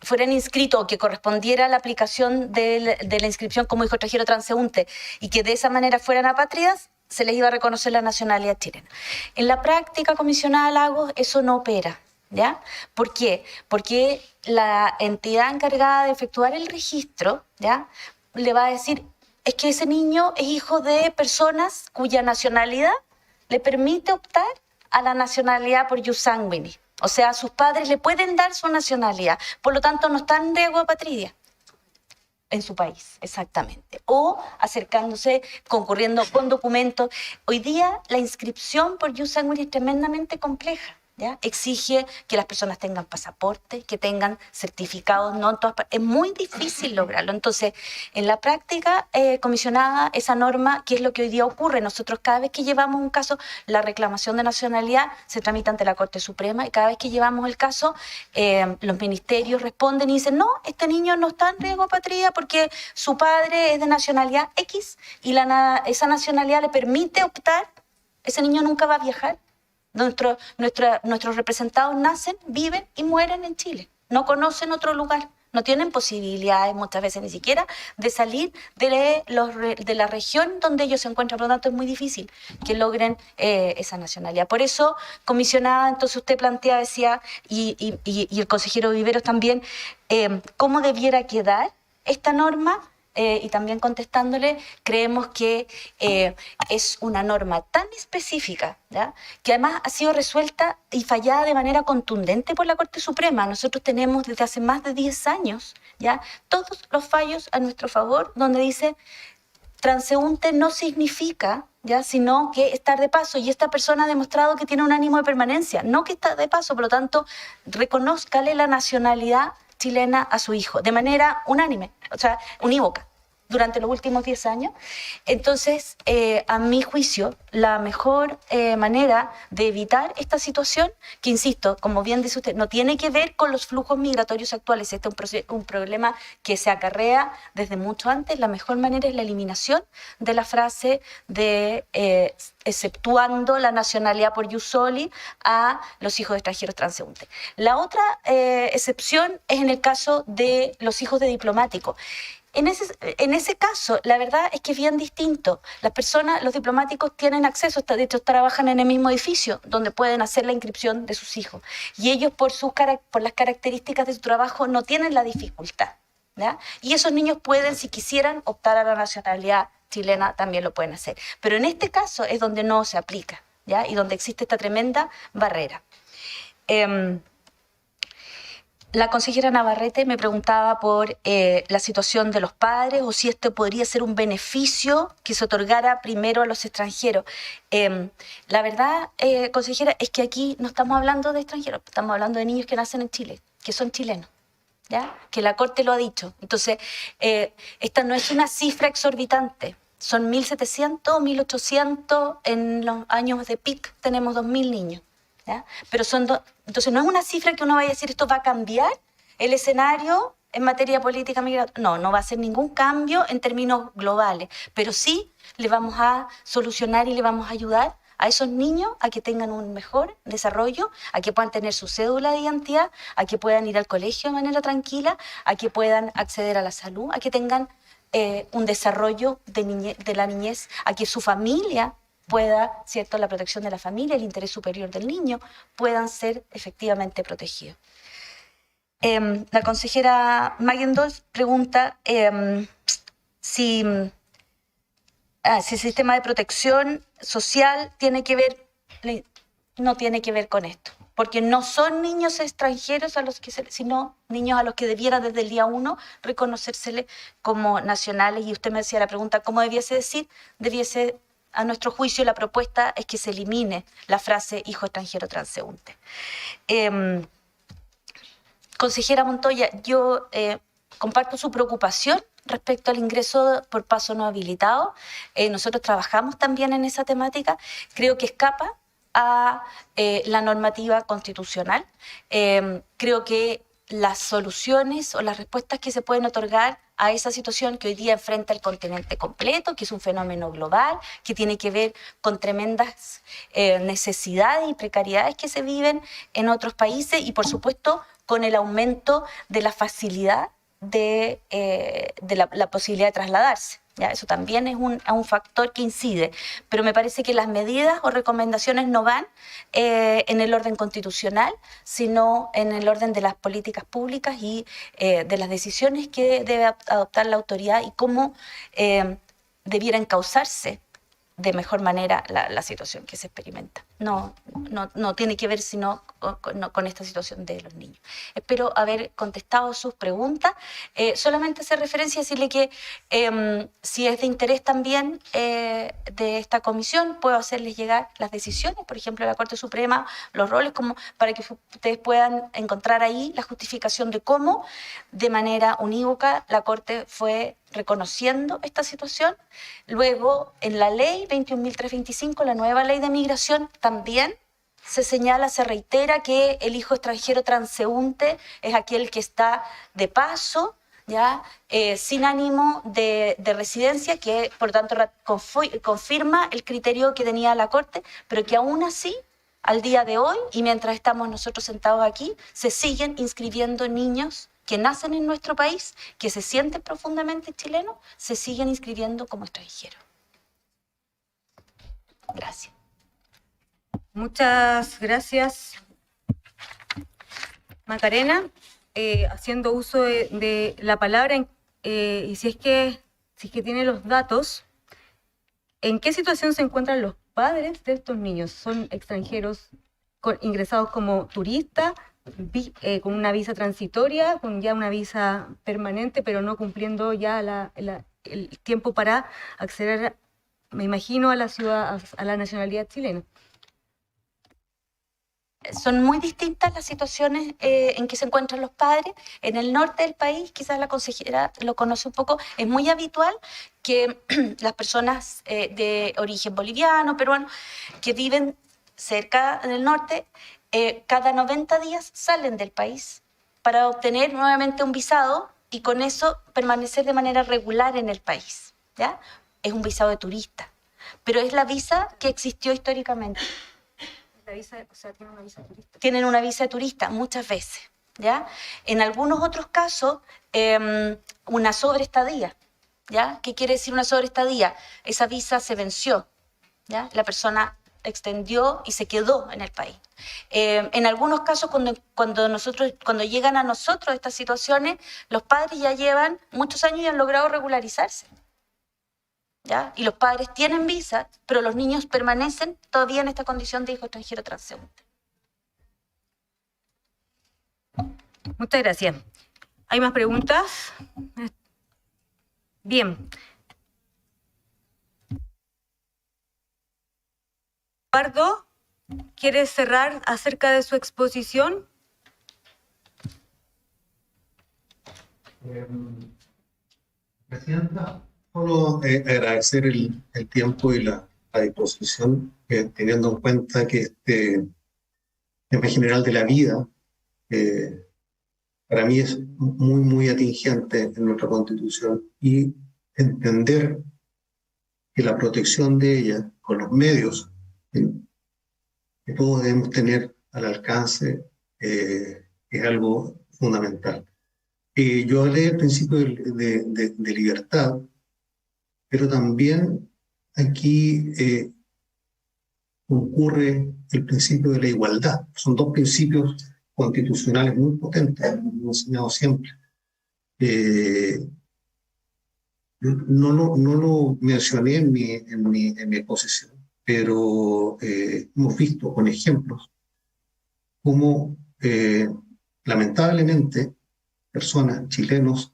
S14: fueran inscritos o que correspondiera a la aplicación de la inscripción como hijo extranjero transeúnte y que de esa manera fueran apátridas, se les iba a reconocer la nacionalidad chilena. En la práctica, comisionada Lagos, eso no opera, ¿ya? ¿Por qué? Porque la entidad encargada de efectuar el registro, ¿ya?, le va a decir, es que ese niño es hijo de personas cuya nacionalidad le permite optar a la nacionalidad por ius sanguinis. O sea, sus padres le pueden dar su nacionalidad, por lo tanto no está en riesgo de apatría en su país, exactamente. O acercándose, concurriendo con documentos. Hoy día la inscripción por ius sanguinis es tremendamente compleja, ¿ya? Exige que las personas tengan pasaporte, que tengan certificados, no en todas partes. Es muy difícil lograrlo. Entonces, en la práctica, comisionada, esa norma, ¿qué es lo que hoy día ocurre? Nosotros cada vez que llevamos un caso, la reclamación de nacionalidad se tramita ante la Corte Suprema y cada vez que llevamos el caso, los ministerios responden y dicen, no, este niño no está en riesgo de apatría porque su padre es de nacionalidad X y esa nacionalidad le permite optar, ese niño nunca va a viajar. Nuestros representados nacen, viven y mueren en Chile. No conocen otro lugar. No tienen posibilidades muchas veces ni siquiera de salir de la región donde ellos se encuentran. Por lo tanto, es muy difícil que logren esa nacionalidad. Por eso, comisionada, entonces usted plantea, decía, y el consejero Viveros también, cómo debiera quedar esta norma. Y también contestándole, creemos que es una norma tan específica, ¿ya?, que además ha sido resuelta y fallada de manera contundente por la Corte Suprema. Nosotros tenemos desde hace más de 10 años, ¿ya?, todos los fallos a nuestro favor, donde dice transeúnte no significa, ¿ya?, sino que estar de paso, y esta persona ha demostrado que tiene un ánimo de permanencia, no que está de paso. Por lo tanto, reconózcale la nacionalidad chilena a su hijo, de manera unánime, o sea, unívoca, durante los últimos 10 años. Entonces, a mi juicio, la mejor manera de evitar esta situación, que insisto, como bien dice usted, no tiene que ver con los flujos migratorios actuales, este es un problema que se acarrea desde mucho antes. La mejor manera es la eliminación de la frase de exceptuando la nacionalidad por jus soli a los hijos de extranjeros transeúntes. La otra excepción es en el caso de los hijos de diplomáticos. En ese caso, la verdad es que es bien distinto. Las personas, los diplomáticos tienen acceso, de hecho trabajan en el mismo edificio donde pueden hacer la inscripción de sus hijos. Y ellos por las características de su trabajo no tienen la dificultad, ¿ya? Y esos niños pueden, si quisieran, optar a la nacionalidad chilena, también lo pueden hacer. Pero en este caso es donde no se aplica, ¿ya?, y donde existe esta tremenda barrera. La consejera Navarrete me preguntaba por la situación de los padres, o si esto podría ser un beneficio que se otorgara primero a los extranjeros. La verdad, consejera, es que aquí no estamos hablando de extranjeros, estamos hablando de niños que nacen en Chile, que son chilenos, ¿ya?, que la Corte lo ha dicho. Entonces, esta no es una cifra exorbitante. Son 1.700, 1.800, en los años de PIC tenemos 2.000 niños. ¿Ya? Pero entonces no es una cifra que uno vaya a decir esto va a cambiar el escenario en materia política migratoria. No va a ser ningún cambio en términos globales, pero sí le vamos a solucionar y le vamos a ayudar a esos niños a que tengan un mejor desarrollo, a que puedan tener su cédula de identidad, a que puedan ir al colegio de manera tranquila, a que puedan acceder a la salud, a que tengan un desarrollo de la niñez, a que su familia pueda, ¿cierto?, la protección de la familia, el interés superior del niño, puedan ser efectivamente protegidos. La consejera Magendorf pregunta si el sistema de protección social tiene que ver, no tiene que ver con esto, porque no son niños extranjeros sino niños a los que debiera desde el día 1 reconocérsele como nacionales. Y usted me decía la pregunta, ¿cómo debiese decir? A nuestro juicio, la propuesta es que se elimine la frase hijo extranjero transeúnte. Consejera Montoya, yo comparto su preocupación respecto al ingreso por paso no habilitado. Nosotros trabajamos también en esa temática. Creo que escapa a la normativa constitucional. Creo que las soluciones o las respuestas que se pueden otorgar a esa situación que hoy día enfrenta el continente completo, que es un fenómeno global, que tiene que ver con tremendas necesidades y precariedades que se viven en otros países, y por supuesto con el aumento de la facilidad de la posibilidad de trasladarse. ¿Ya? Eso también es un factor que incide, pero me parece que las medidas o recomendaciones no van en el orden constitucional, sino en el orden de las políticas públicas y de las decisiones que debe adoptar la autoridad y cómo debiera encauzarse de mejor manera la situación que se experimenta. No tiene que ver sino con esta situación de los niños. Espero haber contestado sus preguntas. Solamente hacer referencia a decirle que si es de interés también de esta comisión, puedo hacerles llegar las decisiones, por ejemplo, de la Corte Suprema, los roles, como para que ustedes puedan encontrar ahí la justificación de cómo, de manera unívoca, la Corte fue reconociendo esta situación. Luego, en la ley 21.325, la nueva ley de migración, también se señala, se reitera que el hijo extranjero transeúnte es aquel que está de paso, ¿ya? Sin ánimo de residencia, que por tanto confirma el criterio que tenía la Corte, pero que aún así al día de hoy, y mientras estamos nosotros sentados aquí, se siguen inscribiendo niños que nacen en nuestro país, que se sienten profundamente chilenos, se siguen inscribiendo como extranjeros. Gracias.
S1: Muchas gracias, Macarena. Haciendo uso de la palabra, y si es que tiene los datos, ¿en qué situación se encuentran los padres de estos niños? ¿Son extranjeros ingresados como turistas, con una visa transitoria, con ya una visa permanente, pero no cumpliendo ya el tiempo para acceder, me imagino, a la ciudad, a la nacionalidad chilena?
S14: Son muy distintas las situaciones en que se encuentran los padres. En el norte del país, quizás la consejera lo conoce un poco, es muy habitual que las personas de origen boliviano, peruano, que viven cerca del norte, cada 90 días salen del país para obtener nuevamente un visado y con eso permanecer de manera regular en el país, ¿ya? Es un visado de turista, pero es la visa que existió históricamente.
S1: La visa, o sea, tienen una visa de turista.
S14: Tienen una visa de turista muchas veces, ¿ya? En algunos otros casos, una sobreestadía, ¿ya? ¿Qué quiere decir una sobreestadía? Esa visa se venció, ¿ya? La persona extendió y se quedó en el país. En algunos casos, cuando llegan a nosotros estas situaciones, los padres ya llevan muchos años y han logrado regularizarse, ¿ya? Y los padres tienen visa, pero los niños permanecen todavía en esta condición de hijo extranjero transeúnte.
S1: Muchas gracias. ¿Hay más preguntas? Bien. Eduardo, ¿quiere cerrar acerca de su exposición?
S13: Presidenta, solo agradecer el tiempo y la disposición, teniendo en cuenta que este tema general de la vida para mí es muy, muy atingente en nuestra Constitución, y entender que la protección de ella con los medios que todos debemos tener al alcance es algo fundamental. Yo hablé del principio de libertad, pero también aquí concurre el principio de la igualdad. Son dos principios constitucionales muy potentes, como hemos enseñado siempre. No lo mencioné en mi exposición, pero hemos visto con ejemplos cómo lamentablemente personas, chilenos,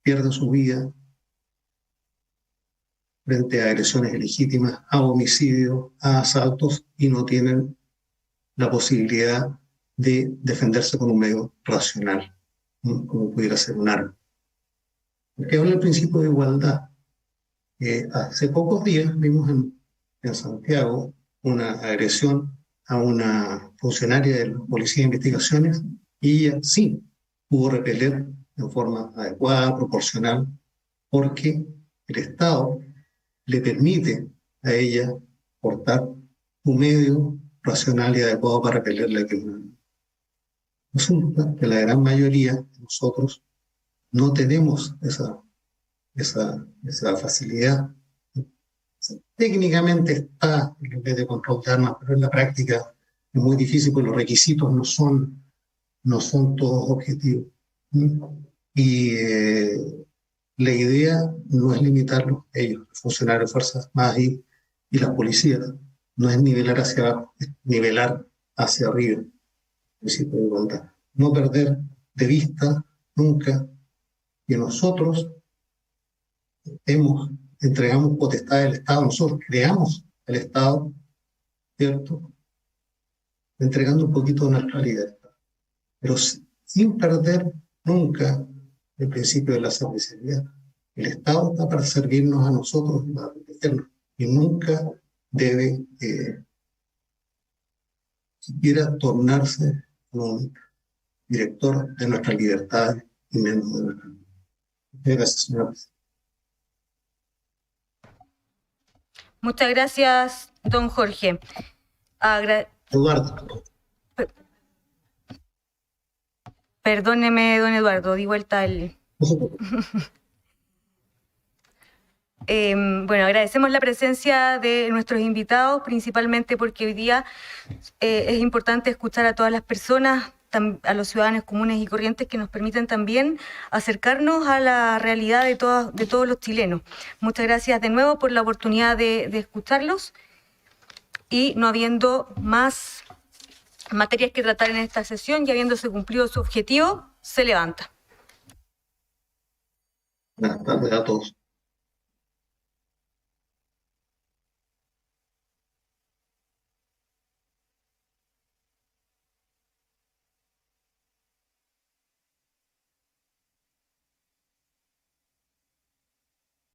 S13: pierden su vida frente a agresiones ilegítimas, a homicidios, a asaltos, y no tienen la posibilidad de defenderse con un medio racional, ¿no? Como pudiera ser un arma. Porque habla el principio de igualdad. Hace pocos días vimos en Santiago una agresión a una funcionaria de la Policía de Investigaciones, y ella sí pudo repeler en forma adecuada, proporcional, porque el Estado le permite a ella portar un medio racional y adecuado para repeler la criminalidad. Resulta que la gran mayoría de nosotros no tenemos esa facilidad. Técnicamente está en la ley de control de armas, pero en la práctica es muy difícil porque los requisitos no son todos objetivos. Y la idea no es limitarlos ellos, los funcionarios de Fuerzas Armadas y las policías, no es nivelar hacia abajo, es nivelar hacia arriba, el principio de igualdad. No perder de vista nunca que nosotros entregamos potestad del Estado, nosotros creamos el Estado, ¿cierto? Entregando un poquito de nuestra libertad, pero sin perder nunca el principio de la servicialidad. El Estado está para servirnos a nosotros, para protegernos, y nunca debe siquiera tornarse un director de nuestras libertades y menos de nuestra vida. Gracias, señora presidenta.
S1: Muchas gracias, don Jorge.
S13: Eduardo.
S1: Perdóneme, don Eduardo, di vuelta el... Bueno, agradecemos la presencia de nuestros invitados, principalmente porque hoy día es importante escuchar a todas las personas, a los ciudadanos comunes y corrientes que nos permiten también acercarnos a la realidad de todos los chilenos. Muchas gracias de nuevo por la oportunidad de escucharlos y no habiendo más materias que tratar en esta sesión y habiéndose cumplido su objetivo, se levanta.
S13: Buenas tardes a todos.